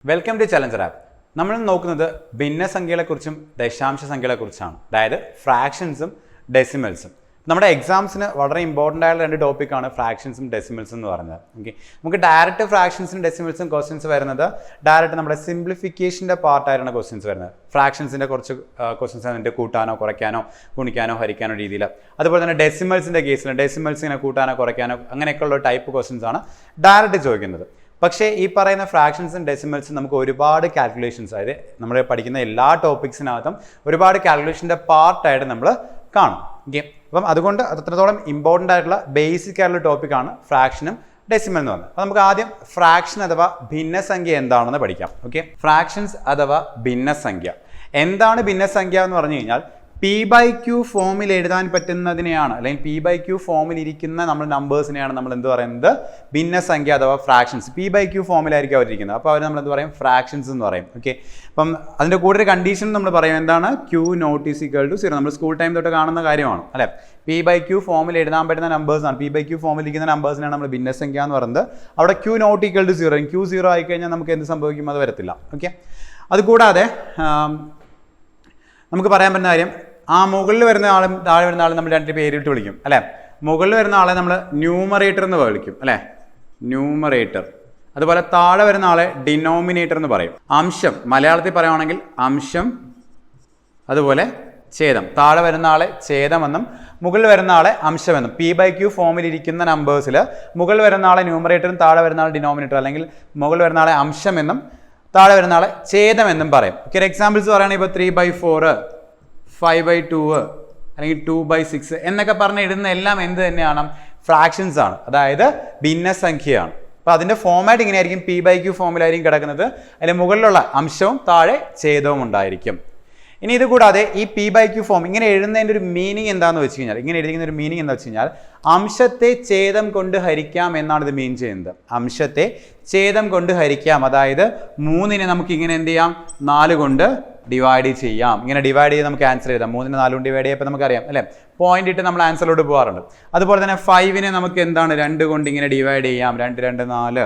Welcome to challenger app. നമ്മൾ നോക്കുന്നത് ഭിന്നസംഖ്യകളെക്കുറിച്ചും ദശാംശ സംഖ്യകളെക്കുറിച്ചാണ്, അതായത് ഫ്രാക്ഷൻസും ഡെസിമൽസും. നമ്മുടെ എക്സാംസിന് വളരെ ഇമ്പോർട്ടൻ്റ് ആയിട്ടുള്ള രണ്ട് ടോപ്പിക്കാണ് ഫ്രാക്ഷൻസും ഡെസിമൽസും എന്ന് പറയുന്നത്. ഓക്കെ, നമുക്ക് ഡയറക്റ്റ് ഫ്രാക്ഷൻസും ഡെസിമൽസും ക്വസ്റ്റ്യൻസ് വരുന്നത് ഡയറക്റ്റ് നമ്മുടെ സിംപ്ലിഫിക്കേഷൻ്റെ പാർട്ടായിട്ടാണ് ക്വസ്റ്റ്യൻസ് വരുന്നത്. ഫ്രാക്ഷൻസിൻ്റെ കുറച്ച് ക്വസ്റ്റ്യൻസ് അതിൻ്റെ കൂട്ടാനോ കുറയ്ക്കാനോ ഗുണിക്കാനോ ഹരിക്കാനോ രീതിയിൽ. അതുപോലെ തന്നെ ഡെസിമൽസിൻ്റെ കേസിൽ ഡെസിമൽസിനെ കൂട്ടാനോ കുറയ്ക്കാനോ അങ്ങനെയൊക്കെയുള്ള ടൈപ്പ് ക്വസ്റ്റ്യൻസ് ആണ് ഡയറക്റ്റ് ചോദിക്കുന്നത്. പക്ഷേ ഈ പറയുന്ന ഫ്രാക്ഷൻസും ഡെസിമൽസും നമുക്ക് ഒരുപാട് കാൽക്കുലേഷൻസ്, അതായത് നമ്മൾ പഠിക്കുന്ന എല്ലാ ടോപ്പിക്സിനകത്തും ഒരുപാട് കാൽക്കുലേഷൻ്റെ പാർട്ടായിട്ട് നമ്മൾ കാണും. ഓക്കെ, അപ്പം അതുകൊണ്ട് അത്രത്തോളം ഇമ്പോർട്ടൻ്റ് ആയിട്ടുള്ള ബേസിക് ആയിട്ടുള്ള ടോപ്പിക്കാണ് ഫ്രാക്ഷനും ഡെസിമൽ എന്ന് പറയുന്നത്. അപ്പോൾ നമുക്ക് ആദ്യം ഫ്രാക്ഷൻ അഥവാ ഭിന്നസംഖ്യ എന്താണെന്ന് പഠിക്കാം. ഓക്കെ, ഫ്രാക്ഷൻസ് അഥവാ ഭിന്നസംഖ്യ. എന്താണ് ഭിന്നസംഖ്യ എന്ന് പറഞ്ഞു കഴിഞ്ഞാൽ P/Q ഫോമിൽ എഴുതാൻ പറ്റുന്നതിനെയാണ്, അല്ലെങ്കിൽ P/Q ഫോമിൽ ഇരിക്കുന്ന നമ്മൾ നമ്പേഴ്സിനെയാണ് നമ്മൾ എന്ത് പറയുന്നത്, ഭിന്നസംഖ്യ അഥവാ ഫ്രാക്ഷൻസ്. P/Q ഫോമിലായിരിക്കും അവരിരിക്കുന്നത്, അപ്പോൾ അവർ നമ്മൾ എന്ത് പറയും, ഫ്രാക്ഷൻസ് എന്ന് പറയും. ഓക്കെ, അപ്പം അതിൻ്റെ കൂടെ ഒരു കണ്ടീഷൻ നമ്മൾ പറയും, എന്താണ്, Q not is equal to 0. നമ്മൾ സ്കൂൾ ടൈം തൊട്ട് കാണുന്ന കാര്യമാണ് അല്ലേ. P/Q ഫോമിൽ എഴുതാൻ പറ്റുന്ന നമ്പേഴ്സാണ്, P/Q ഫോമിൽ ഇരിക്കുന്ന നമ്പേഴ്സിനാണ് നമ്മൾ ഭിന്നസംഖ്യ എന്ന് പറയുന്നത്. അവിടെ Q not equal to 0, Q 0 ആയിക്കഴിഞ്ഞാൽ നമുക്ക് എന്ത് സംഭവിക്കും, അത് വരത്തില്ല. ഓക്കെ, അതുകൂടാതെ നമുക്ക് പറയാൻ പറ്റുന്ന കാര്യം, ആ മുകളിൽ വരുന്ന ആളും താഴെ വരുന്ന ആളും നമ്മൾ രണ്ട് പേരിട്ട് വിളിക്കും അല്ലേ. മുകളിൽ വരുന്ന ആളെ നമ്മൾ ന്യൂമറേറ്റർ എന്ന് വിളിക്കും അല്ലേ, ന്യൂമറേറ്റർ. അതുപോലെ താഴെ വരുന്ന ആളെ ഡിനോമിനേറ്റർ എന്ന് പറയും. അംശം മലയാളത്തിൽ പറയുകയാണെങ്കിൽ അംശം, അതുപോലെ ഛേദം. താഴെ വരുന്ന ആളെ ഛേദമെന്നും മുകളിൽ വരുന്ന ആളെ അംശമെന്നും. P/Q ഫോമിലിരിക്കുന്ന നമ്പേഴ്സിൽ മുകളിൽ വരുന്ന ആളെ ന്യൂമറേറ്ററും താഴെ വരുന്ന ആളെ ഡിനോമിനേറ്റർ, അല്ലെങ്കിൽ മുകളിൽ വരുന്ന ആളെ അംശമെന്നും താഴെ വരുന്ന ആളെ ഛേദമെന്നും പറയും. ഓക്കെ, എക്സാമ്പിൾസ് പറയുകയാണെങ്കിൽ ഇപ്പോൾ 3/4, 5/2 അല്ലെങ്കിൽ 2/6 എന്നൊക്കെ പറഞ്ഞ് ഇടുന്ന എല്ലാം എന്ത് തന്നെയാണ്, ഫ്രാക്ഷൻസ് ആണ്, അതായത് ഭിന്നസംഖ്യയാണ്. അപ്പോൾ അതിൻ്റെ ഫോമാറ്റ് ഇങ്ങനെയായിരിക്കും, P/Q ഫോമിലായിരിക്കും കിടക്കുന്നത്. അതിൽ മുകളിലുള്ള അംശവും താഴെ ഛേദവും ഉണ്ടായിരിക്കും. ഇനി ഇത് കൂടാതെ ഈ P/Q ഫോം ഇങ്ങനെ എഴുതുന്നതിൻ്റെ ഒരു മീനിങ് എന്താണെന്ന് വെച്ച് കഴിഞ്ഞാൽ, ഇങ്ങനെ എഴുതുന്ന ഒരു മീനിങ് എന്താ വെച്ച് കഴിഞ്ഞാൽ, അംശത്തെ ഛേദം കൊണ്ട് ഹരിക്കാം എന്നാണ് ഇത് മീൻ ചെയ്യുന്നത്. അംശത്തെ ഛേദം കൊണ്ട് ഹരിക്കാം, അതായത് 3നെ നമുക്ക് ഇങ്ങനെ എന്ത് ചെയ്യാം, 4 കൊണ്ട് ഡിവൈഡ് ചെയ്യാം. ഇങ്ങനെ ഡിവൈഡ് ചെയ്ത് നമുക്ക് ആൻസർ എഴുതാം. 3നെ 4 കൊണ്ട് ഡിവൈഡ് ചെയ്യുമ്പോൾ നമുക്കറിയാം അല്ലേ, പോയിന്റ് ഇട്ട് നമ്മൾ ആൻസറിലോട്ട് പോകാറുണ്ട്. അതുപോലെ തന്നെ 5നെ നമുക്ക് എന്താണ്, 2 കൊണ്ട് ഇങ്ങനെ ഡിവൈഡ് ചെയ്യാം. 2, 2, 4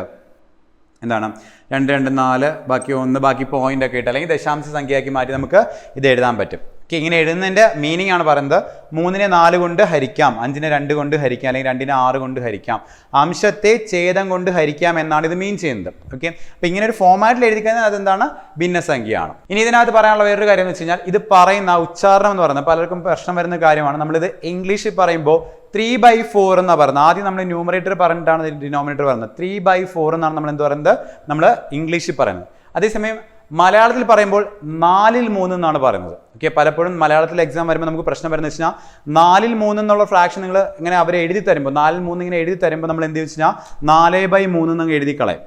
എന്താണ്, 2, 2, 4 ബാക്കി 1 ബാക്കി പോയിന്റ് ഒക്കെ ഇട്ട്, അല്ലെങ്കിൽ ദശാംശ സംഖ്യയാക്കി മാറ്റി നമുക്ക് ഇത് എഴുതാൻ പറ്റും. ഓക്കെ, ഇങ്ങനെ എഴുതുന്നതിൻ്റെ മീനിങ് ആണ് പറയുന്നത്, 3നെ 4 കൊണ്ട് ഹരിക്കാം, 5നെ 2 കൊണ്ട് ഹരിക്കാം, അല്ലെങ്കിൽ 2നെ 6 കൊണ്ട് ഹരിക്കാം, അംശത്തെ ഛേദം കൊണ്ട് ഹരിക്കാം എന്നാണ് ഇത് മീൻ ചെയ്യുന്നത്. ഓക്കെ, അപ്പോൾ ഇങ്ങനെ ഒരു ഫോമാറ്റിൽ എഴുതി കഴിഞ്ഞാൽ അതെന്താണ്, ഭിന്നസംഖ്യയാണ്. ഇനി ഇതിനകത്ത് പറയാനുള്ള വേറൊരു കാര്യം എന്ന് വെച്ച് കഴിഞ്ഞാൽ, ഇത് പറയുന്ന ഉച്ചാരണം എന്ന് പറയുന്നത് പലർക്കും പ്രശ്നം വരുന്ന കാര്യമാണ്. നമ്മളിത് ഇംഗ്ലീഷിൽ പറയുമ്പോൾ 3/4 എന്നാണ് പറയുന്നത്. ആദ്യം നമ്മൾ ന്യൂമറേറ്റർ പറഞ്ഞിട്ടാണ് ഡിനോമിനേറ്റർ പറയുന്നത്. 3/4 എന്നാണ് നമ്മൾ എന്ത് പറയുന്നത്, നമ്മൾ ഇംഗ്ലീഷിൽ പറയുന്നത്. അതേസമയം മലയാളത്തിൽ പറയുമ്പോൾ 4/3 എന്നാണ് പറയുന്നത്. ഓക്കെ, പലപ്പോഴും മലയാളത്തിൽ എക്സാം വരുമ്പോൾ നമുക്ക് പ്രശ്നം വരുന്നത് വെച്ച് കഴിഞ്ഞാൽ 4/3 എന്നുള്ള ഫ്രാക്ഷൻ നിങ്ങൾ ഇങ്ങനെ അവരെ എഴുതി തരുമ്പോൾ 4/3 ഇങ്ങനെ എഴുതി തരുമ്പോൾ നമ്മൾ എന്ത് വെച്ച് കഴിഞ്ഞാൽ 4/3 എന്നങ്ങ് എഴുതി കളയും.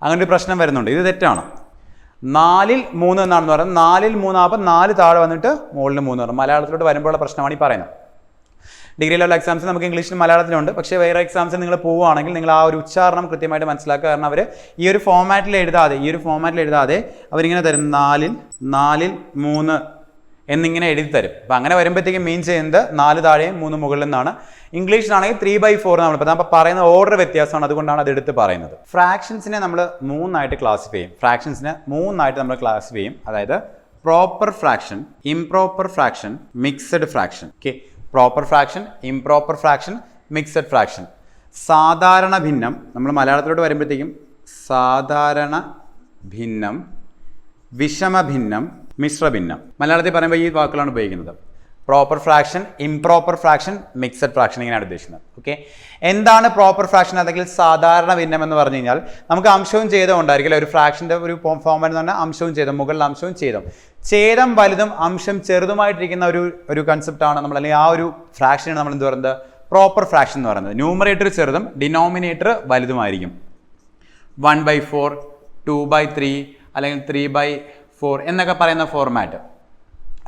അങ്ങനെ ഒരു പ്രശ്നം വരുന്നുണ്ട്. ഇത് തെറ്റാണ്. 4/3 എന്നാണെന്ന് പറയുന്നത്. 4/3 ആകുമ്പോൾ 4 താഴെ വന്നിട്ട് മുകളിൽ 3 പറയും. മലയാളത്തിലോട്ട് വരുമ്പോഴുള്ള പ്രശ്നമാണ് ഈ പറയുന്നത്. ഡിഗ്രി ലെവൽ എക്സാംസ് നമുക്ക് ഇംഗ്ലീഷിലും മലയാളത്തിലുണ്ട്. പക്ഷേ വേറെ എക്സാംസിൽ നിങ്ങൾ പോവുകയാണെങ്കിൽ നിങ്ങൾ ആ ഒരു ഉച്ചാരണം കൃത്യമായിട്ട് മനസ്സിലാക്കുക. കാരണം അവർ ഈ ഒരു ഫോമാറ്റിൽ എഴുതാതെ അവരിങ്ങനെ തരും 4/3 എന്നിങ്ങനെ എഴുതി തരും. അപ്പം അങ്ങനെ വരുമ്പോഴത്തേക്കും മീൻ ചെയ്യുന്നത് 4 താഴെയും 3 മുകളിൽ നിന്നാണ്. ഇംഗ്ലീഷിലാണെങ്കിൽ 3/4 നമ്മൾ അപ്പോൾ പറയുന്ന ഓർഡർ വ്യത്യാസമാണ്, അതുകൊണ്ടാണ് അത് എടുത്ത് പറയുന്നത്. ഫ്രാക്ഷൻസിനെ നമ്മൾ 3 ക്ലാസിഫൈ ചെയ്യും. അതായത് proper fraction, improper fraction, mixed fraction. Okay, proper fraction, improper fraction, mixed fraction. സാധാരണ ഭിന്നം, നമ്മൾ മലയാളത്തിലോട്ട് വരുമ്പോഴത്തേക്കും സാധാരണ ഭിന്നം, വിഷമഭിന്നം, മിശ്രഭിന്നം. മലയാളത്തിൽ പറയുമ്പോൾ ഈ വാക്കുകളാണ് ഉപയോഗിക്കുന്നത്. Proper fraction, improper fraction, mixed fraction, ഇങ്ങനെയാണ് ഉദ്ദേശിക്കുന്നത്. ഓക്കെ, എന്താണ് പ്രോപ്പർ ഫ്രാക്ഷൻ അല്ലെങ്കിൽ സാധാരണ ഭിന്നം എന്ന് പറഞ്ഞു കഴിഞ്ഞാൽ, നമുക്ക് അംശവും ഛേദവും ഉണ്ടായിരിക്കില്ല. ഒരു ഫ്രാക്ഷൻ്റെ ഒരു ഫോം എന്ന് പറഞ്ഞാൽ അംശവും ഛേദം, മുകളിൽ അംശവും ഛേദം വലുതും അംശം ചെറുതുമായിട്ടിരിക്കുന്ന ഒരു കൺസെപ്റ്റാണ് നമ്മൾ, അല്ലെങ്കിൽ ആ ഒരു ഫ്രാക്ഷനാണ് നമ്മൾ എന്ത് പറയുന്നത്, പ്രോപ്പർ ഫ്രാക്ഷൻ എന്ന് പറയുന്നത്. ന്യൂമറേറ്റർ ചെറുതും ഡിനോമിനേറ്റർ വലുതുമായിരിക്കും. 1/4, 2/3 അല്ലെങ്കിൽ 3/4 എന്നൊക്കെ പറയുന്ന ഫോർമാറ്റ്,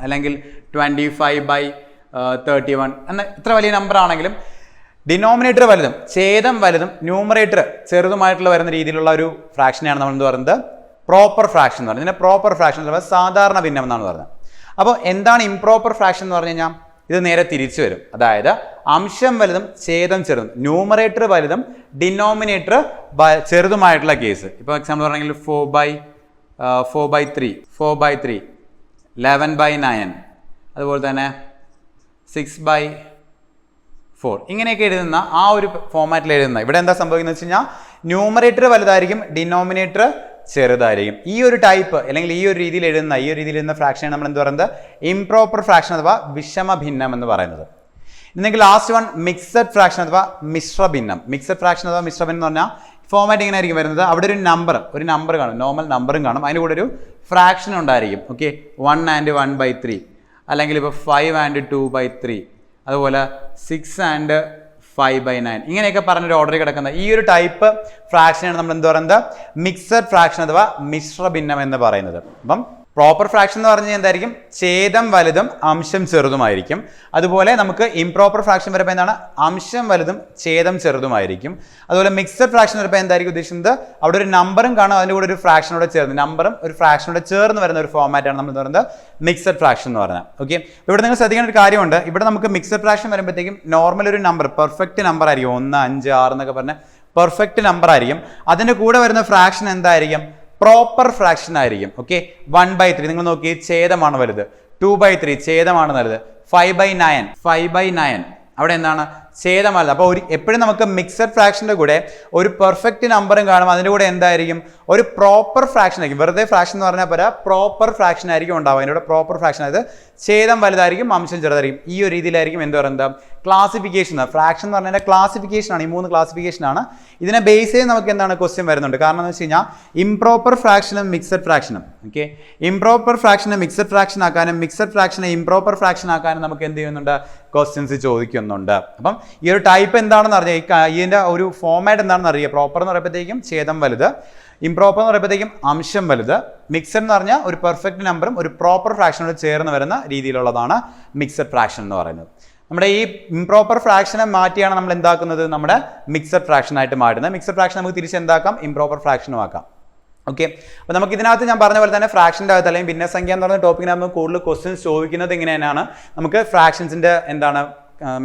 അല്ലെങ്കിൽ 25/31 എന്ന ഇത്ര വലിയ നമ്പർ ആണെങ്കിലും ഡിനോമിനേറ്റർ വലുതും ഛേദം വലുതും ന്യൂമറേറ്റർ ചെറുതുമായിട്ടുള്ള വരുന്ന രീതിയിലുള്ള ഒരു ഫ്രാക്ഷനെയാണ് നമ്മൾ എന്ത് പറയുന്നത്, പ്രോപ്പർ ഫ്രാക്ഷൻ എന്ന് പറയുന്നത്. ഇതിനെ പ്രോപ്പർ ഫ്രാക്ഷൻ എന്ന് പറയുന്നത് സാധാരണ ഭിന്നം എന്നാണ് പറയുന്നത്. അപ്പോൾ എന്താണ് ഇംപ്രോപ്പർ ഫ്രാക്ഷൻ എന്ന് പറഞ്ഞു കഴിഞ്ഞാൽ, ഇത് നേരെ തിരിച്ചു വരും. അതായത് അംശം വലുതും ഛേദം ചെറുതും, ന്യൂമറേറ്റർ വലുതും ഡിനോമിനേറ്റർ ചെറുതുമായിട്ടുള്ള കേസ്. ഇപ്പോൾ എക്സാമ്പിൾ പറഞ്ഞെങ്കിൽ 4/3 11/9 അതുപോലെ തന്നെ 6/4 ഇങ്ങനെയൊക്കെ എഴുതുന്ന ആ ഒരു ഫോമാറ്റിൽ എഴുതുന്ന ഇവിടെ എന്താ സംഭവിക്കുന്നത് വെച്ച് കഴിഞ്ഞാൽ ന്യൂമറേറ്റർ വലുതായിരിക്കും, ഡിനോമിനേറ്റർ ചെറുതായിരിക്കും. ഈ ഒരു ടൈപ്പ് അല്ലെങ്കിൽ ഈ ഒരു രീതിയിൽ എഴുതുന്ന ഫ്രാക്ഷൻ നമ്മൾ എന്ത് പറയുന്നത് ഇംപ്രോപ്പർ ഫ്രാക്ഷൻ അഥവാ വിഷമഭിന്നം എന്ന് പറയുന്നത്. ഇന്നെങ്കിൽ ലാസ്റ്റ് വൺ മിക്സഡ് ഫ്രാക്ഷൻ അഥവാ മിശ്രഭിന്നം. മിക്സഡ് ഫ്രാക്ഷൻ അഥവാ മിശ്രഭിന്നം എന്ന് പറഞ്ഞാൽ ഫോമാറ്റ് ഇങ്ങനെ ആയിരിക്കും വരുന്നത്. അവിടെ ഒരു നമ്പർ കാണും, നോർമൽ നമ്പറും കാണും, അതിൻ്റെ കൂടെ ഒരു ഫ്രാക്ഷൻ ഉണ്ടായിരിക്കും. ഓക്കെ, 1 and 1/3 അല്ലെങ്കിൽ ഇപ്പോൾ 5 and 2/3 അതുപോലെ 6 and 5/9 ഇങ്ങനെയൊക്കെ പറഞ്ഞൊരു ഓർഡറിൽ കിടക്കുന്ന ഈ ഒരു ടൈപ്പ് ഫ്രാക്ഷനാണ് നമ്മൾ എന്ത് പറയുന്നത് മിക്സഡ് ഫ്രാക്ഷൻ അഥവാ മിശ്രഭിന്നം എന്ന് പറയുന്നത്. അപ്പം പ്രോപ്പർ ഫ്രാക്ഷൻ എന്ന് പറഞ്ഞാൽ എന്തായിരിക്കും, ഛേദം വലുതും അംശം ചെറുതുമായിരിക്കും. അതുപോലെ നമുക്ക് ഇംപ്രോപ്പർ ഫ്രാക്ഷൻ വരുമ്പോൾ എന്താണ്, അംശം വലുതും ഛേദം ചെറുതുമായിരിക്കും. അതുപോലെ മിക്സഡ് ഫ്രാക്ഷൻ വരുമ്പോൾ എന്തായിരിക്കും ഉദ്ദേശിക്കുന്നത്, അവിടെ ഒരു നമ്പറും കാണും, അതിൻ്റെ കൂടെ ഒരു ഫ്രാക്ഷനോടെ ചേർന്ന് നമ്പറും ഒരു ഫ്രാക്ഷനോടെ ചേർന്ന് വരുന്ന ഒരു ഫോമാറ്റാണ് നമ്മൾ പറയുന്നത് മിക്സഡ് ഫ്രാക്ഷൻ എന്ന് പറഞ്ഞാൽ. ഓക്കെ, ഇവിടെ നിങ്ങൾ ശ്രദ്ധിക്കേണ്ട ഒരു കാര്യമുണ്ട്, ഇവിടെ നമുക്ക് മിക്സഡ് ഫ്രാക്ഷൻ വരുമ്പോഴത്തേക്കും നോർമൽ ഒരു നമ്പർ പെർഫെക്റ്റ് നമ്പർ ആയിരിക്കും, 1, 5, 6 എന്നൊക്കെ പറഞ്ഞ പെർഫെക്റ്റ് നമ്പർ ആയിരിക്കും. അതിൻ്റെ കൂടെ വരുന്ന ഫ്രാക്ഷൻ എന്തായിരിക്കും, പ്രോപ്പർ ഫ്രാക്ഷൻ ആയിരിക്കും. ഓക്കെ, 1/3 നിങ്ങൾ നോക്കി ഛേദമാണ് വലുത്, 2/3 ഛേദമാണ് വലുത്, 5/9 അവിടെ എന്താണ് ഛേദമല്ല. അപ്പോൾ എപ്പോഴും നമുക്ക് മിക്സഡ് ഫ്രാക്ഷൻ്റെ കൂടെ ഒരു പെർഫെക്റ്റ് നമ്പറും കാണും, അതിൻ്റെ കൂടെ എന്തായിരിക്കും ഒരു പ്രോപ്പർ ഫ്രാക്ഷൻ ആയിരിക്കും. വെറുതെ ഫ്രാക്ഷൻ എന്ന് പറഞ്ഞാൽ പോരാ, പ്രോപ്പർ ഫ്രാക്ഷൻ ആയിരിക്കും ഉണ്ടാവുക. അതിൻ്റെ കൂടെ പ്രോപ്പർ ഫ്രാക്ഷൻ അതായത് ഛേദം വലുതായിരിക്കും അംശം ചെറുതായിരിക്കും. ഈ ഒരു രീതിയിലായിരിക്കും എന്ത് പറയുന്നത് ക്ലാസിഫിക്കേഷൻ. ഫ്രാക്ഷൻ എന്ന് പറഞ്ഞാൽ ക്ലാസിഫിക്കേഷൻ ആണ്, ഈ 3 ക്ലാസിഫിക്കേഷൻ ആണ്. ഇതിനെ ബേസ് ചെയ്ത് നമുക്ക് എന്താണ് ക്വസ്റ്റ്യൻ വരുന്നുണ്ട്. കാരണം എന്ന് വെച്ച് കഴിഞ്ഞാൽ ഇംപ്രോപ്പർ ഫ്രാക്ഷനും മിക്സഡ് ഫ്രാക്ഷനും, ഓക്കെ, ഇംപ്രോപ്പർ ഫ്രാക്ഷനെ മിക്സഡ് ഫ്രാക്ഷൻ ആക്കാനും മിക്സഡ് ഫ്രാക്ഷനെ ഇംപ്രോപ്പർ ഫ്രാക്ഷൻ ആക്കാനും നമുക്ക് എന്ത് ചെയ്യുന്നുണ്ട്, ക്വസ്റ്റ്യൻസ് ചോദിക്കുന്നുണ്ട്. അപ്പം ഈ ഒരു ടൈപ്പ് എന്താണെന്ന് അറിയാം, ഇതിൻ്റെ ഒരു ഫോമാറ്റ് എന്താണെന്ന് അറിയാം. പ്രോപ്പർ എന്ന് പറയുമ്പോഴത്തേക്കും ഛേദം വലുത്, ഇംപ്രോപ്പർ എന്ന് പറയുമ്പോഴത്തേക്കും അംശം വലുത്, മിക്സഡ് എന്ന് പറഞ്ഞാൽ ഒരു പെർഫെക്റ്റ് നമ്പറും ഒരു പ്രോപ്പർ ഫ്രാക്ഷനോട് ചേർന്ന് വരുന്ന രീതിയിലുള്ളതാണ് മിക്സഡ് ഫ്രാക്ഷൻ എന്ന് പറയുന്നത്. നമ്മുടെ ഈ ഇംപ്രോപ്പർ ഫ്രാക്ഷനെ മാറ്റിയാണ് നമ്മൾ എന്താക്കുന്നത്, നമ്മുടെ മിക്സഡ് ഫ്രാക്ഷൻ ആയിട്ട് മാറ്റുന്നത്. മിക്സഡ് ഫ്രാക്ഷൻ നമുക്ക് തിരിച്ച് എന്താക്കാം, ഇംപ്രോപ്പർ ഫ്രാക്ഷനും ആക്കാം. ഓക്കെ, അപ്പോൾ നമുക്ക് ഇതിനകത്ത് ഞാൻ പറഞ്ഞ പോലെ തന്നെ ഫ്രാക്ഷൻ്റെ അകത്ത് അല്ലെങ്കിൽ ഭിന്നസംഖ്യ എന്ന് പറയുന്ന ടോപ്പിക്കിനകത്ത് കൂടുതൽ ക്വസ്റ്റ്യൻസ് ചോദിക്കുന്നത് ഇങ്ങനെയാണ്. നമുക്ക് ഫ്രാക്ഷൻസിൻ്റെ എന്താണ്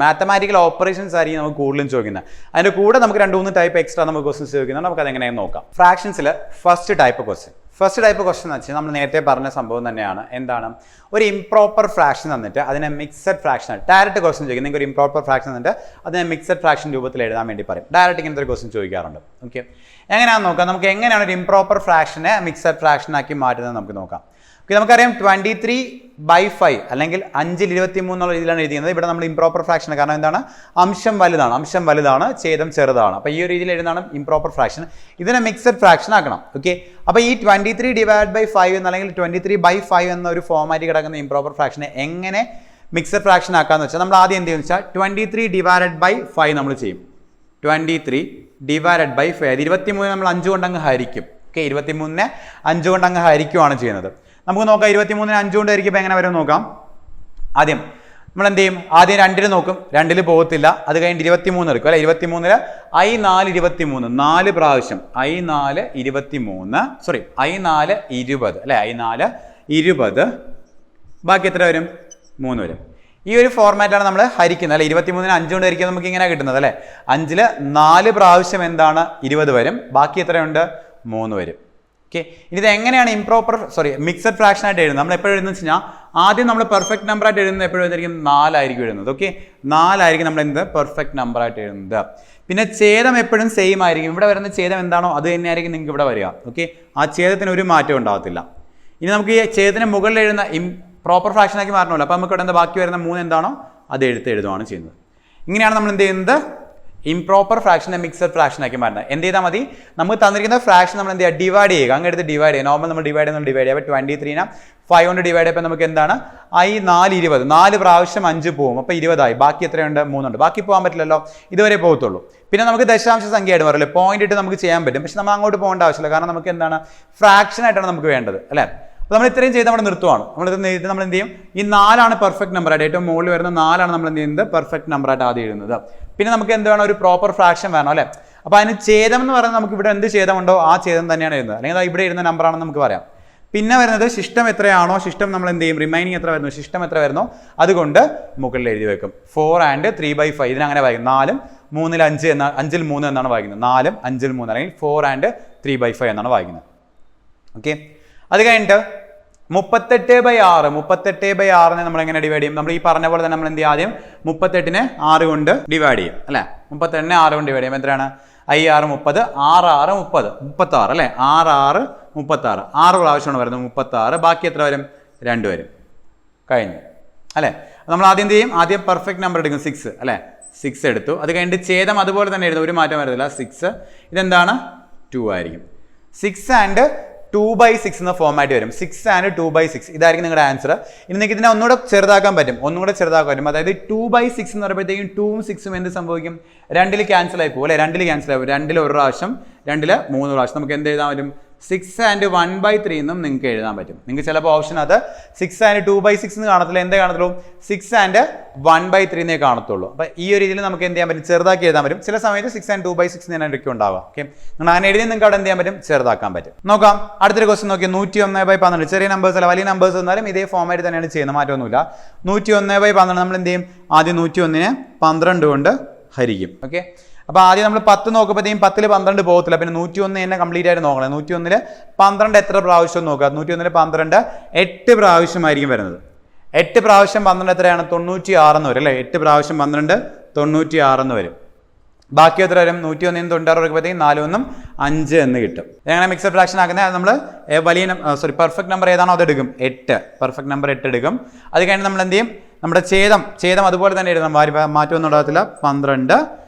മാത്തമാറ്റിക്കൽ ഓപ്പറേഷൻസ് ആയിരിക്കും നമുക്ക് കൂടുതലും ചോദിക്കുന്നത്. അതിൻ്റെ കൂടെ നമുക്ക് 2-3 ടൈപ്പ് എക്സ്ട്രാ നമുക്ക് ക്വസ്റ്റ്യൻസ് ചോദിക്കുന്നുണ്ട്. നമുക്ക് അതെങ്ങനെയാണെന്ന് നോക്കാം. ഫ്രാക്ഷൻസിൽ ഫസ്റ്റ് ടൈപ്പ് ക്വസ്റ്റ്യൻ എന്ന് വെച്ചാൽ നമ്മൾ നേരത്തെ പറഞ്ഞ സംഭവം തന്നെയാണ്. എന്താണ്, ഒരു ഇംപ്രോപ്പർ ഫ്രാക്ഷൻ തന്നിട്ട് അതിനെ മിക്സഡ് ഫ്രാക്ഷൻ ഡയറക്റ്റ് ക്വസ്റ്റ്യൻ ചോദിക്കും. നിങ്ങൾക്ക് ഒരു ഇംപ്രോപ്പർ ഫ്രാക്ഷൻ തന്നിട്ട് അതിനെ മിക്സഡ് ഫ്രാക്ഷൻ രൂപത്തിൽ എഴുതാൻ വേണ്ടി പറയും. ഡയറക്റ്റ് ഇങ്ങനത്തെ ഒരു ക്വസ്റ്റ്യൻ ചോദിക്കാറുണ്ട്. ഓക്കെ, എങ്ങനെയാണെന്ന് നോക്കാം. നമുക്ക് എങ്ങനെയാണ് ഒരു ഇംപ്രോപ്പർ ഫ്രാക്ഷനെ മിക്സഡ് ഫ്രാക്ഷൻ ആക്കി മാറ്റുന്നത് നമുക്ക് നോക്കാം. ഓക്കെ, നമുക്കറിയാം 23/5 അല്ലെങ്കിൽ 5/23 എന്നുള്ള രീതിയിലാണ് എഴുതിയത്. ഇവിടെ നമ്മൾ ഇംപ്രോപ്പർ ഫ്രാക്ഷൻ, കാരണം എന്താണ്, അംശം വലുതാണ് ഛേദം ചെറുതാണ്. അപ്പോൾ ഈ ഒരു രീതിയിൽ എഴുതുന്നതാണ് ഇംപ്രോപ്പർ ഫ്രാക്ഷൻ. ഇതിനെ മിക്സഡ് ഫ്രാക്ഷൻ ആക്കണം. ഓക്കെ, അപ്പോൾ ഈ 23/5 അല്ലെങ്കിൽ 23/5 എന്ന ഒരു ഫോമാറ്റ് കിടക്കുന്ന ഇംപ്രോപ്പർ ഫ്രാക്ഷനെ എങ്ങനെ മിക്സഡ് ഫ്രാക്ഷൻ ആക്കാന്ന് വെച്ചാൽ നമ്മൾ ആദ്യം എന്ത് ചെയ്യുമെന്ന് വെച്ചാൽ 23/5 നമ്മൾ ചെയ്യും. 23/5 23 നമ്മൾ 5 കൊണ്ട് അങ്ങ് ഹരിക്കും. ഓക്കെ, 23നെ 5 കൊണ്ട് അങ്ങ് ഹരിക്കുകയാണ് ചെയ്യുന്നത്. നമുക്ക് നോക്കാം, 23നെ 5 കൊണ്ട് ഹരിക്കുമ്പോൾ എങ്ങനെ വരും നോക്കാം. ആദ്യം നമ്മൾ എന്ത് ചെയ്യും, ആദ്യം 2 നോക്കും, 2 പോകത്തില്ല. അത് കഴിഞ്ഞ് 23 എടുക്കും അല്ലെ. 23 I4 23 4 പ്രാവശ്യം I4 23 സോറി I4 20 അല്ലെ. I4 20 ബാക്കി എത്ര വരും, 3 വരും. ഈ ഒരു ഫോർമാറ്റാണ് നമ്മൾ ഹരിക്കുന്നത് അല്ലെ. 23നെ 5 കൊണ്ട് ഹരിക്കുക നമുക്ക് ഇങ്ങനെ കിട്ടുന്നത് അല്ലെ. 5 4 പ്രാവശ്യം എന്താണ് 20 വരും, ബാക്കി എത്രയുണ്ട്, 3 വരും. ഓക്കെ, ഇനി ഇത് എങ്ങനെയാണ് മിക്സഡ് ഫ്രാക്ഷൻ ആയിട്ട് എഴുതുന്നത്. നമ്മൾ എപ്പോഴും എഴുതുന്നത് വെച്ച് കഴിഞ്ഞാൽ ആദ്യം നമ്മൾ പെർഫെക്റ്റ് നമ്പർ ആയിട്ട് എഴുതുന്നത് എപ്പോഴും എന്തായിരിക്കും, 4 ആയിരിക്കും എഴുതുന്നത്. ഓക്കെ, 4 ആയിരിക്കും നമ്മൾ എന്ത് പെർഫെക്റ്റ് നമ്പർ ആയിട്ട് എഴുതുന്നത്. പിന്നെ ഛേദം എപ്പോഴും സെയിം ആയിരിക്കും. ഇവിടെ വരുന്ന ഛേദം എന്താണോ അത് തന്നെയായിരിക്കും നിങ്ങൾക്ക് ഇവിടെ വരിക. ഓക്കെ, ആ ഛേദത്തിന് ഒരു മാറ്റവും ഉണ്ടാകത്തില്ല. ഇനി നമുക്ക് ഈ ഛേദത്തിന് മുകളിൽ എഴുതുന്ന പ്രോപ്പർ ഫ്രാക്ഷൻ ആക്കി മാറണമല്ലോ. അപ്പോൾ നമുക്ക് ഇവിടെ എന്താ ബാക്കി വരുന്ന 3 എന്താണോ അത് എഴുതുകയാണ് ചെയ്യുന്നത്. ഇങ്ങനെയാണ് നമ്മൾ എന്ത് ചെയ്യുന്നത്, ഇംപ്രോപ്പർ ഫ്രാക്ഷനെ മിക്സഡ് ഫ്രാക്ഷൻ ആക്കി മാറ്റുന്നത്. എന്ത് ചെയ്താൽ മതി, നമുക്ക് തന്നിരിക്കുന്ന ഫ്രാക്ഷൻ നമ്മൾ എന്ത് ചെയ്യുക, ഡിവൈഡ് ചെയ്യുക. അങ്ങ് എടുത്ത് ഡിവൈഡ് ചെയ്യുക. നോർമൽ നമ്മൾ ഡിവൈഡ് ചെയ്യുക. അപ്പോൾ 23നെ 5 കൊണ്ട് ഡിവൈഡ് ചെയ്യുമ്പോൾ നമുക്ക് എന്താണ്, I4 20 4 പ്രാവശ്യം 5 പോകും. അപ്പോൾ 20 ആയി. ബാക്കി എത്രയുണ്ട്, 3 ഉണ്ട്. ബാക്കി പോകാൻ പറ്റില്ലല്ലോ, ഇതുവരെ പോകത്തുള്ളൂ. പിന്നെ നമുക്ക് ദശാംശ സംഖ്യയായിട്ട് പറയില്ലേ, പോയിന്റ് ഇട്ട് നമുക്ക് ചെയ്യാൻ പറ്റും. പക്ഷെ നമ്മൾ അങ്ങോട്ട് പോകേണ്ട ആവശ്യമില്ല, കാരണം നമുക്ക് എന്താണ് ഫ്രാക്ഷൻ ആയിട്ടാണ് നമുക്ക് വേണ്ടത് അല്ലേ. അപ്പോൾ നമ്മൾ ഇത്രയും ചെയ്ത് നമ്മൾ നിർത്തുവാണ്. നമ്മൾ എന്ത് ചെയ്യും, ഈ 4 പെർഫെക്റ്റ് നമ്പർ ആയിട്ട്, ഏറ്റവും മുകളിൽ വരുന്ന 4 നമ്മൾ എന്ത് ചെയ്യുന്നത് പെർഫെക്റ്റ് നമ്പർ ആയിട്ട് ആദ്യം എഴുതുന്നത്. പിന്നെ നമുക്ക് എന്ത് വേണം, ഒരു പ്രോപ്പർ ഫ്രാക്ഷൻ വേണം അല്ലേ. അപ്പോൾ അതിന് ഛേദം എന്ന് പറയുന്നത് നമുക്ക് ഇവിടെ എന്ത് ഛേദമുണ്ടോ ആ ഛേദം തന്നെയാണ് എഴുതുന്നത്, അല്ലെങ്കിൽ ഇവിടെ എഴുതുന്ന നമ്പറാണെന്ന് നമുക്ക് പറയാം. പിന്നെ വരുന്നത് ശിഷ്ടം എത്രയാണോ, ശിഷ്ടം നമ്മൾ എന്ത് ചെയ്യും, റിമൈനിങ് എത്ര വരുന്നു, ശിഷ്ടം എത്ര വരുന്നു അതുകൊണ്ട് മുകളിൽ എഴുതി വെക്കും. 4 and 3/5 ഇതിനങ്ങനെ വായിക്കും. 4 3 5 എന്ന 5 3 എന്നാണ് വായിക്കുന്നത്. 4 5 3 അല്ലെങ്കിൽ 4 and 3/5 എന്നാണ് വായിക്കുന്നത്. ഓക്കെ, അത് കഴിഞ്ഞിട്ട് 38/6 38/6 നമ്മൾ എങ്ങനെ ഡിവൈഡ് ചെയ്യും? നമ്മൾ ഈ പറഞ്ഞ പോലെ തന്നെ നമ്മൾ എന്ത് ചെയ്യും? ആദ്യം 38നെ 6 കൊണ്ട് ഡിവൈഡ് ചെയ്യും അല്ലേ? 38നെ 6 കൊണ്ട് ഡിവൈഡ് ചെയ്യുമ്പോൾ എത്രയാണ്? 5 6 30, 6 6 30, 36 അല്ലേ? 6 6 36, 6 പ്രാവശ്യമാണ് വരുന്നത് 36. ബാക്കി എത്ര വരും? 2 വരും. കഴിഞ്ഞു അല്ലേ? നമ്മൾ ആദ്യം എന്ത് ചെയ്യും? ആദ്യം പെർഫെക്റ്റ് നമ്പർ എടുക്കും 6 അല്ലേ? 6 എടുത്തു. അത് കഴിഞ്ഞിട്ട് ഛേദം അതുപോലെ തന്നെ എഴുതും, ഒരു മാറ്റം വരുന്നില്ല. 6 ഇതെന്താണ്? 2 ആയിരിക്കും. 6 ആൻഡ് 2/6 എന്ന ഫോമായിട്ട് വരും. 6 ആൻഡ് 2/6 ഇതായിരിക്കും നിങ്ങളുടെ ആൻസർ. ഇനി നിങ്ങൾക്ക് ഇതിനെ ഒന്നുകൂടെ ചെറുതാക്കാൻ പറ്റും, അതായത് 2/6 എന്ന് പറയുമ്പോഴത്തേക്കും 2ഉം 6ഉം എന്ത് സംഭവിക്കും? 2ൽ ക്യാൻസൽ ആയി പോകും അല്ലേ? 2ൽ ക്യാൻസൽ ആയി പോകും. 2ൽ ഒരു പ്രാവശ്യം, 2ൽ 3 പ്രാവശ്യം. നമുക്ക് എന്ത് എഴുതാൻ പറ്റും? 6 ആൻഡ് 1/3 എന്നും നിങ്ങൾക്ക് എഴുതാൻ പറ്റും. നിങ്ങൾക്ക് ചിലപ്പോൾ ഓപ്ഷൻ അത് 6 ആൻഡ് 2/6 എന്ന് കാണത്തില്ല, എന്തേ കാണത്തുള്ളൂ? 6 ആൻഡ് 1/3 എന്നേ കാണത്തുള്ളൂ. അപ്പോൾ ഈ ഒരു രീതിയിൽ നമുക്ക് എന്ത് ചെയ്യാൻ പറ്റും? ചെറുതാക്കി എഴുതാൻ പറ്റും. ചില സമയത്ത് 6 ആൻഡ് 2/6 തന്നെ ഇടയ്ക്ക് ഉണ്ടാവുക. ഓക്കെ, നിങ്ങൾ അങ്ങനെ എഴുതി നിങ്ങൾക്ക് അവിടെ എന്ത് ചെയ്യാൻ പറ്റും? ചെറുതാക്കാൻ പറ്റും. നോക്കാം, അടുത്തൊരു ക്വസ്റ്റൻ നോക്കിയാൽ 101/12. ചെറിയ നമ്പേഴ്സ് അല്ല, വലിയ നമ്പേഴ്സ് എന്നാലും ഇതേ ഫോമായിട്ട് തന്നെയാണ് ചെയ്യുന്നത്, മാറ്റമൊന്നുമില്ല. 101/12 നമ്മൾ എന്ത് ചെയ്യും? ആദ്യം 101നെ 12 കൊണ്ട് ഹരിക്കും. ഓക്കെ, അപ്പോൾ ആദ്യം നമ്മൾ 10 നോക്കുമ്പോഴത്തേക്കും 10ൽ 12 പോകത്തില്ല. പിന്നെ 101 തന്നെ കംപ്ലീറ്റ് ആയിട്ട് നോക്കണം. 101ൽ 12 എത്ര പ്രാവശ്യം നോക്കുക? 101ൽ 12 8 പ്രാവശ്യമായിരിക്കും വരുന്നത്. 8 പ്രാവശ്യം 12 എത്രയാണ്? 96 എന്ന് വരും അല്ലേ? 8 പ്രാവശ്യം 12 96 എന്ന് വരും. ബാക്കി എത്ര വരും? 101 96 എടുക്കുമ്പോഴത്തേക്കും 4 1 5 എന്ന് കിട്ടും. എങ്ങനെ മിക്സഡ് ഫ്രാക്ഷൻ ആക്കുന്നത്? നമ്മൾ വലിയ പെർഫെക്റ്റ് നമ്പർ ഏതാണോ അത് എടുക്കും. 8 പെർഫെക്റ്റ് നമ്പർ 8 എടുക്കും. അത് കഴിഞ്ഞ് നമ്മൾ എന്ത് ചെയ്യും? നമ്മുടെ ഛേദം അതുപോലെ തന്നെ എഴുതാം, മാറ്റമൊന്നും ഉണ്ടാകത്തില്ല. 12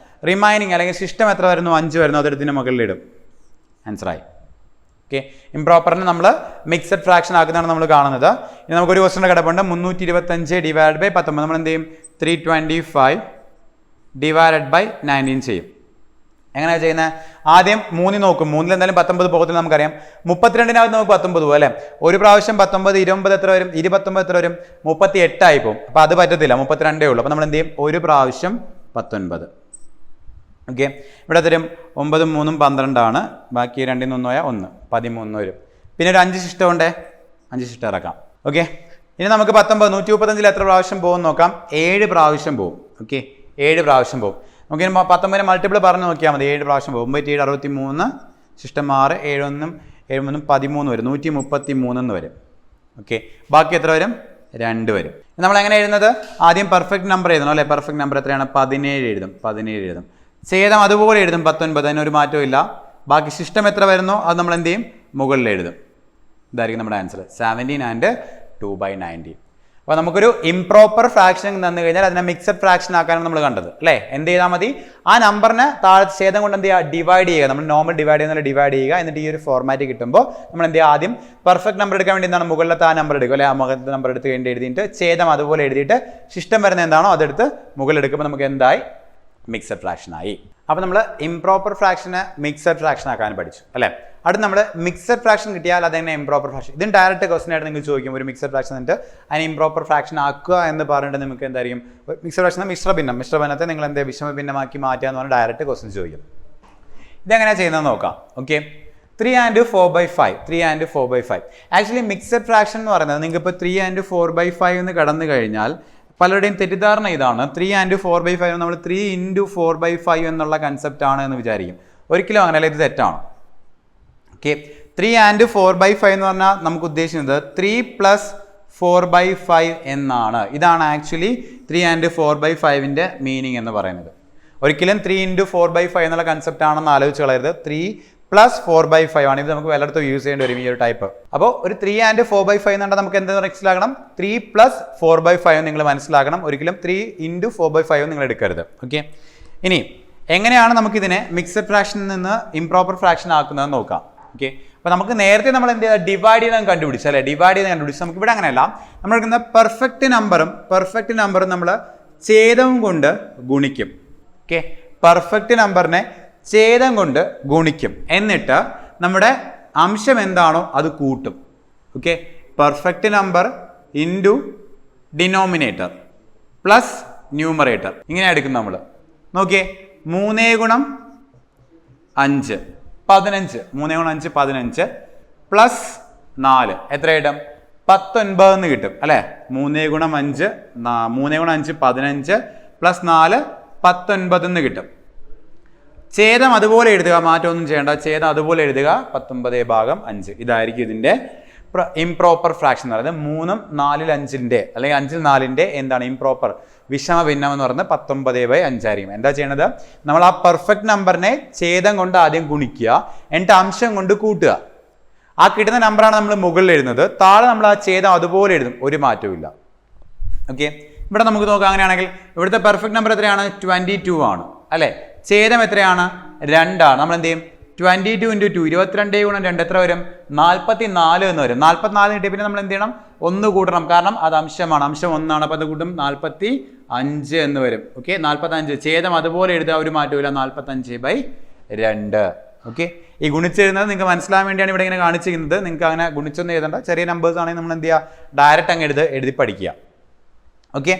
റിമൈനിങ് അല്ലെങ്കിൽ ശിഷ്ടം എത്ര വരുന്നു? 5 വരുന്നു, അതെടുത്തിന് മുകളിലിടും. ആൻസറായി. ഓക്കെ, ഇംപ്രോപ്പറിന് നമ്മൾ മിക്സഡ് ഫ്രാക്ഷൻ ആക്കുന്നതാണ് നമ്മൾ കാണുന്നത്. ഇനി നമുക്കൊരു ക്വസ്റ്റൻ കിടപ്പുണ്ട്. 325 ഡിവൈഡ് ബൈ 19 നമ്മൾ എന്ത് ചെയ്യും? 325 ഡിവൈഡഡ് ബൈ 19 ചെയ്യും. എങ്ങനെയാണ് ചെയ്യുന്നത്? ആദ്യം 3 നോക്കും. 3ൽ എന്തായാലും 19 പോകത്തില്ല, നമുക്കറിയാം. 32-നകത്ത് നമുക്ക് 19 പോകും അല്ലേ? ഒരു പ്രാവശ്യം 19, 29 എത്ര വരും? 29 എത്ര വരും? 38 ആയി പോകും. അപ്പോൾ അത് പറ്റത്തില്ല, 32 ഉള്ളൂ. അപ്പോൾ നമ്മൾ എന്ത് ചെയ്യും? ഒരു പ്രാവശ്യം 19. ഓക്കെ, ഇവിടെ തരും 9 3 12 ആണ്. ബാക്കി 2ൽ നിന്ന് 1 1 13 വരും. പിന്നെ ഒരു 5 ശിഷ്ടം ഉണ്ടേ, 5 ശിഷ്ടം ഇറക്കാം. ഓക്കെ, ഇനി നമുക്ക് 19 135 എത്ര പ്രാവശ്യം പോകും നോക്കാം. 7 പ്രാവശ്യം പോകും. ഓക്കെ, 7 പ്രാവശ്യം പോകും. നമുക്ക് 19 മൾട്ടിപ്പിൾ പറഞ്ഞ് നോക്കിയാൽ മതി. 7 പ്രാവശ്യം പോകും. 7 63, ശിഷ്ടം 6, 7 1 7 3 13 വരും. 133 എന്ന് വരും. ഓക്കെ, ബാക്കി എത്ര വരും? 2 വരും. നമ്മൾ എങ്ങനെ എഴുതുന്നത്? ആദ്യം പെർഫെക്റ്റ് നമ്പർ എഴുതണം അല്ലേ? പെർഫെക്റ്റ് നമ്പർ എത്രയാണ്? 17 എഴുതും. 17 എഴുതും. ഛേദം അതുപോലെ എഴുതും 19, അതിനൊരു മാറ്റവും ഇല്ല. ബാക്കി ശിഷ്ടം എത്ര വരുന്നോ അത് നമ്മൾ എന്ത് ചെയ്യും? മുകളിൽ എഴുതും. ഇതായിരിക്കും നമ്മുടെ ആൻസർ, 17 ആൻഡ് 2/19. അപ്പോൾ നമുക്കൊരു ഇംപ്രോപ്പർ ഫ്രാക്ഷൻ തന്നു കഴിഞ്ഞാൽ അതിനെ മിക്സഡ് ഫ്രാക്ഷൻ ആക്കാനാണ് നമ്മൾ കണ്ടത് അല്ലേ? എന്ത് ചെയ്താൽ മതി? ആ നമ്പറിനെ താഴെ ഛേദം കൊണ്ട് എന്ത് ചെയ്യുക? ഡിവൈഡ് ചെയ്യുക. നമ്മൾ നോർമൽ ഡിവൈഡ് ചെയ്യുന്ന ഡിവൈഡ് ചെയ്യുക. എന്നിട്ട് ഈ ഒരു ഫോർമാറ്റ് കിട്ടുമ്പോൾ നമ്മൾ എന്ത് ചെയ്യുക? ആദ്യം പെർഫെക്റ്റ് നമ്പർ എടുക്കാൻ വേണ്ടി എന്താണ്? മുകളിലത്തെ ആ നമ്പർ എടുക്കും അല്ലെ? ആ മുകളിലത്തെ നമ്പർ എടുത്ത് കഴിഞ്ഞ് എഴുതിയിട്ട് ഛേദം അതുപോലെ എഴുതിയിട്ട് ശിഷ്ടം വരുന്ന എന്താണോ അതെടുത്ത് മുകളിലെടുക്കുമ്പോൾ നമുക്ക് എന്തായി? മിക്സഡ് ഫ്രാക്ഷൻ ആയി. അപ്പോൾ നമ്മൾ ഇംപ്രോപ്പർ ഫ്രാക്ഷനെ മിക്സഡ് ഫ്രാക്ഷൻ ആക്കാൻ പഠിച്ചു അല്ലേ? അടുത്ത് നമ്മൾ മിക്സഡ് ഫ്രാക്ഷൻ കിട്ടിയാൽ അതെങ്ങനെ ഇംപ്രോപ്പർ ഫ്രാക്ഷൻ? ഇതിന് ഡയറക്റ്റ് ക്വസ്റ്റൻ ആയിട്ട് നിങ്ങൾ ചോദിക്കും. ഒരു മിക്സഡ് ഫ്രാക്ഷൻ എന്നിട്ട് അതിന് ഇംപ്രോപ്പർ ഫ്രാക്ഷൻ ആക്കുക എന്ന് പറഞ്ഞിട്ട് നിങ്ങൾക്ക് എന്തായിരിക്കും? മിക്സഡ് ഫ്രാക്ഷൻ മിശ്രഭിന്നത്തെ നിങ്ങൾ എന്താ വിഷമഭിന്നമാക്കി മാറ്റുക എന്ന് പറഞ്ഞാൽ ഡയറക്റ്റ് ക്വസ്റ്റൻ ചോദിക്കും. ഇതെങ്ങനെയാണ് ചെയ്യുന്നത് നോക്കാം. Okay, 3 and 4/5. 3 and 4/5 actually mixed fraction എന്ന് പറയുന്നത് നിങ്ങൾക്ക് ഇപ്പോൾ 3 and 4/5 എന്ന് കടന്നു കഴിഞ്ഞാൽ പലരുടെയും തെറ്റിദ്ധാരണ ഇതാണ്. 3 and 4/5 നമ്മൾ 3 into 4/5 എന്നുള്ള കൺസെപ്റ്റ് ആണ് എന്ന് വിചാരിക്കും. ഒരിക്കലും അങ്ങനെയല്ല, ഇത് തെറ്റാണ്. ഓക്കെ, 3 and 4/5 എന്ന് പറഞ്ഞാൽ നമുക്ക് ഉദ്ദേശിക്കുന്നത് 3 + 4/5 എന്നാണ്. ഇതാണ് ആക്ച്വലി 3 and 4/5ന്റെ മീനിങ് എന്ന് പറയുന്നത്. ഒരിക്കലും 3 into 4/5 എന്നുള്ള കൺസെപ്റ്റ് ആണെന്ന് ആലോചിച്ച് കളയരുത്. 3 + 4/5 ആണ്. ഇത് നമുക്ക് പലയിടത്തും യൂസ് ചെയ്യേണ്ടി വരും ഈ ഒരു ടൈപ്പ്. അപ്പോൾ ഒരു 3 and 4/5 എന്നുണ്ടെങ്കിൽ നമുക്ക് എന്ത് മനസ്സിലാക്കണം? 3 + 4/5 നിങ്ങൾ മനസ്സിലാക്കണം. ഒരിക്കലും 3 into 4/5 നിങ്ങൾ എടുക്കരുത്. ഓക്കെ, ഇനി എങ്ങനെയാണ് നമുക്കിതിനെ മിക്സഡ് ഫ്രാക്ഷനിൽ നിന്ന് ഇംപ്രോപ്പർ ഫ്രാക്ഷൻ ആക്കുന്നതെന്ന് നോക്കാം. ഓക്കെ, അപ്പോൾ നമുക്ക് നേരത്തെ നമ്മൾ എന്ത് ചെയ്യുക? ഡിവൈഡ് ചെയ്ത് കണ്ടുപിടിച്ചു അല്ലേ? ഡിവൈഡ് ചെയ്ത് കണ്ടുപിടിച്ചു. നമുക്ക് ഇവിടെ അങ്ങനെയല്ല. നമ്മൾ എടുക്കുന്ന പെർഫെക്റ്റ് നമ്പറും നമ്മൾ ഛേദവും കൊണ്ട് ഗുണിക്കും. ഓക്കെ, പെർഫെക്റ്റ് നമ്പറിനെ ഛേദം കൊണ്ട് ഗുണിക്കും. എന്നിട്ട് നമ്മുടെ അംശം എന്താണോ അത് കൂട്ടും. Okay, perfect number into denominator plus numerator ഇങ്ങനെ എടുക്കും നമ്മൾ. നോക്കിയേ, 3 × 5 15. 3 × 5 15 പ്ലസ് 4 എത്രയായിട്ടും? 19 എന്ന് കിട്ടും അല്ലേ? 3 × 5 15 പ്ലസ് 4 19 എന്ന് കിട്ടും. ഛേദം അതുപോലെ എഴുതുക, മാറ്റമൊന്നും ചെയ്യേണ്ട. ഛേദം അതുപോലെ എഴുതുക, 19/5. ഇതായിരിക്കും ഇതിൻ്റെ ഇംപ്രോപ്പർ ഫ്രാക്ഷൻ എന്ന് പറയുന്നത് 3/4 അല്ലെങ്കിൽ 5/4 എന്താണ് ഇംപ്രോപ്പർ വിഷമ ഭിന്നം എന്ന് പറയുന്നത് 19/5 ആയിരിക്കും. എന്താ ചെയ്യണത്? നമ്മൾ ആ പെർഫെക്റ്റ് നമ്പറിനെ ഛേദം കൊണ്ട് ആദ്യം ഗുണിക്കുക, എന്നിട്ട് അംശം കൊണ്ട് കൂട്ടുക. ആ കിട്ടുന്ന നമ്പറാണ് നമ്മൾ മുകളിൽ എഴുതുന്നത്. താഴെ നമ്മൾ ആ ഛേദം അതുപോലെ എഴുതും, ഒരു മാറ്റവും ഇല്ല. ഓക്കെ, ഇവിടെ നമുക്ക് നോക്കാം. അങ്ങനെയാണെങ്കിൽ ഇവിടുത്തെ പെർഫെക്റ്റ് നമ്പർ എത്രയാണ്? 22 ആണ് അല്ലേ? ഛേദം എത്രയാണ്? 2 ആണ്. നമ്മൾ എന്ത് ചെയ്യും? 22 × 2 22 × 2 എത്ര വരും? 44 എന്ന് വരും. 44 കിട്ടിയ പിന്നെ നമ്മൾ എന്ത് ചെയ്യണം? 1 കൂട്ടണം, കാരണം അത് അംശമാണ്. അംശം 1 ആണ്, അപ്പോൾ അത് കൂട്ടും 45 എന്ന് വരും. ഓക്കെ, 45. ഛേദം അതുപോലെ എഴുതുക, ഒരു മാറ്റമില്ല. 45/2. ഓക്കെ, ഈ ഗുണിച്ചെഴുതുന്നത് നിങ്ങൾക്ക് മനസ്സിലാൻ വേണ്ടിയാണ് ഇവിടെ ഇങ്ങനെ കാണിച്ചിരിക്കുന്നത്. നിങ്ങൾക്ക് അങ്ങനെ ഗുണിച്ചൊന്നും എഴുതണ്ട. ചെറിയ നമ്പേഴ്സ് ആണെങ്കിൽ നമ്മൾ എന്ത് ചെയ്യുക? ഡയറക്റ്റ് അങ്ങ് എഴുതി പഠിക്കുക. ഓക്കെ,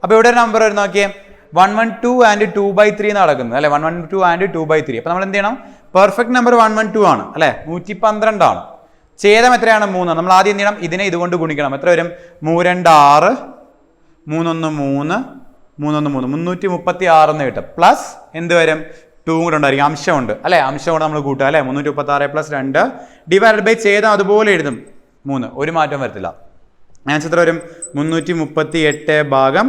അപ്പോൾ ഇവിടെ ഒരു നമ്പർ വരുന്ന നോക്കിയേ, 112 and 2/3 നടക്കുന്നത് അല്ലെ? 112 and 2/3. അപ്പോൾ നമ്മൾ എന്ത് ചെയ്യണം? പെർഫെക്റ്റ് നമ്പർ 112 ആണ് അല്ലെ? 112 ആണ്. ഛേദം എത്രയാണ്? 3. നമ്മൾ ആദ്യം എന്ത് ചെയ്യണം? ഇതിനെ ഇതുകൊണ്ട് ഗുണിക്കണം. എത്ര വരും? 3 2 6 3 1 3 3 1 3 336 എന്ന് കിട്ടും. പ്ലസ് എന്ത് വരും? 2 കൂടെ ഉണ്ടായിരിക്കും, അംശമുണ്ട് അല്ലെ? അംശം കൂടെ നമ്മൾ കൂട്ടുക അല്ലെ? 336 + 2 ഡിവൈഡഡ് ബൈ ഛേദം അതുപോലെ എഴുതും 3, ഒരു മാറ്റം വരത്തില്ല. ആൻസർ എത്ര വരും? 338/3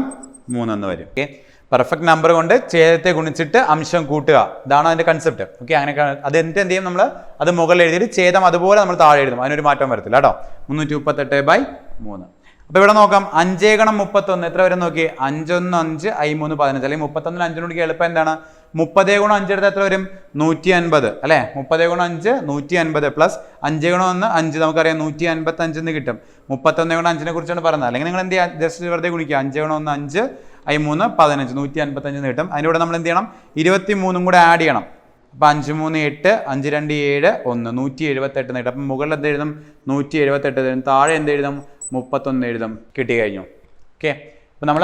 എന്ന് വരും. ഓക്കെ, പെർഫെക്റ്റ് നമ്പർ കൊണ്ട് ഛേദത്തെ ഗുണിച്ചിട്ട് അംശം കൂട്ടുക, ഇതാണ് അതിന്റെ കൺസെപ്റ്റ്. ഓക്കെ, അങ്ങനെ അത് എന്നിട്ട് എന്ത് ചെയ്യും? നമ്മൾ അത് മുകളിൽ എഴുതിയിട്ട് ഛേദം അതുപോലെ നമ്മൾ താഴെ എഴുതും, അതിനൊരു മാറ്റം വരത്തില്ല കേട്ടോ. 338/3. അപ്പോൾ ഇവിടെ നോക്കാം, 5 × 31 എത്ര വരും നോക്കി? 5 1 5 I 3 15 അല്ലെങ്കിൽ 31 5 നോക്കി എളുപ്പം എന്താണ്? 30 × 5 എടുത്താൽ എത്ര വരും? 150 അല്ലേ? 30 × 5 150 പ്ലസ് 5 × 1 5 നമുക്കറിയാം 155 എന്ന് കിട്ടും. 31 × 5 കുറിച്ചാണ് പറയുന്നത്. അല്ലെങ്കിൽ നിങ്ങൾ എന്ത് ചെയ്യുക? ജസ്റ്റ് വെറുതെ ഗുണിക്കുക. 5 × 1 5 I 3 15 155 എന്ന് കിട്ടും. അതിൻ്റെ കൂടെ നമ്മൾ എന്ത് ചെയ്യണം? 23 കൂടെ ആഡ് ചെയ്യണം. അപ്പോൾ 5 3 8 5 2 7 1 178 എന്ന് കിട്ടും. അപ്പം മുകളിൽ എന്ത് എഴുതും? 178 എഴുതും. താഴെ എന്ത് എഴുതും? 31 എഴുതും. കിട്ടി കഴിഞ്ഞു. ഓക്കെ, അപ്പോൾ നമ്മൾ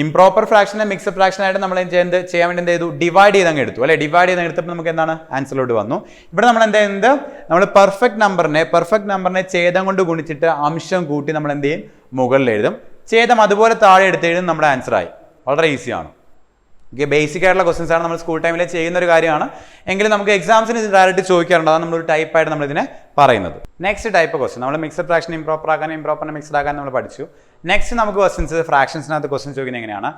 ഇംപ്രോപ്പർ ഫ്രാക്ഷനെ മിക്സഡ് ഫ്രാക്ഷനായിട്ട് നമ്മൾ ചെയ്യാൻ വേണ്ടി എന്ത് ചെയ്തു? ഡിവൈഡ് ചെയ്ത് അങ്ങ് എടുത്തു അല്ലെ? ഡിവൈഡ് ചെയ്ത് എടുത്തപ്പോൾ നമുക്ക് എന്താണ്? ആൻസറിലോട്ട് വന്നു. ഇവിടെ നമ്മൾ എന്ത് ചെയ്യുന്നത്? നമ്മൾ പെർഫെക്റ്റ് നമ്പറിനെ ഛേദം കൊണ്ട് ഗുണിച്ചിട്ട് അംശം കൂട്ടി നമ്മൾ എന്ത് ചെയ്യും? മുകളിൽ എഴുതും. ഛേദം അതുപോലെ താഴെ എടുത്ത് എഴുതും, നമ്മുടെ ആൻസറായി. വളരെ ഈസിയാണ്. ഓക്കെ, ബേസിക് ആയിട്ടുള്ള ക്വസ്റ്റൻസ് ആണ്. നമ്മൾ സ്കൂൾ ടൈമിൽ ചെയ്യുന്ന ഒരു കാര്യമാണ്. എങ്കിലും നമുക്ക് എക്സാംസിന് ഡയറക്റ്റ് ചോദിക്കാറുണ്ട്. അതാണ് നമ്മളൊരു ടൈപ്പായിട്ട് നമ്മൾ ഇതിനെ പറയുന്നത്. നെക്സ്റ്റ് ടൈപ്പ് ക്വസ്റ്റൻ, നമ്മൾ മിക്സഡ് ഫ്രാക്ഷൻ ഇംപ്രോപ്പർ ആക്കാൻ, ഇംപ്രോപ്പറിനെ മിക്സഡ് ആക്കാൻ നമ്മൾ പഠിച്ചു. നെക്സ്റ്റ് നമുക്ക് ക്വസ്റ്റൻസ് ഫ്രാക്ഷൻസിനകത്ത് ക്വസ്റ്റൻ ചോദിക്കുന്നത് എങ്ങനെയാണ്?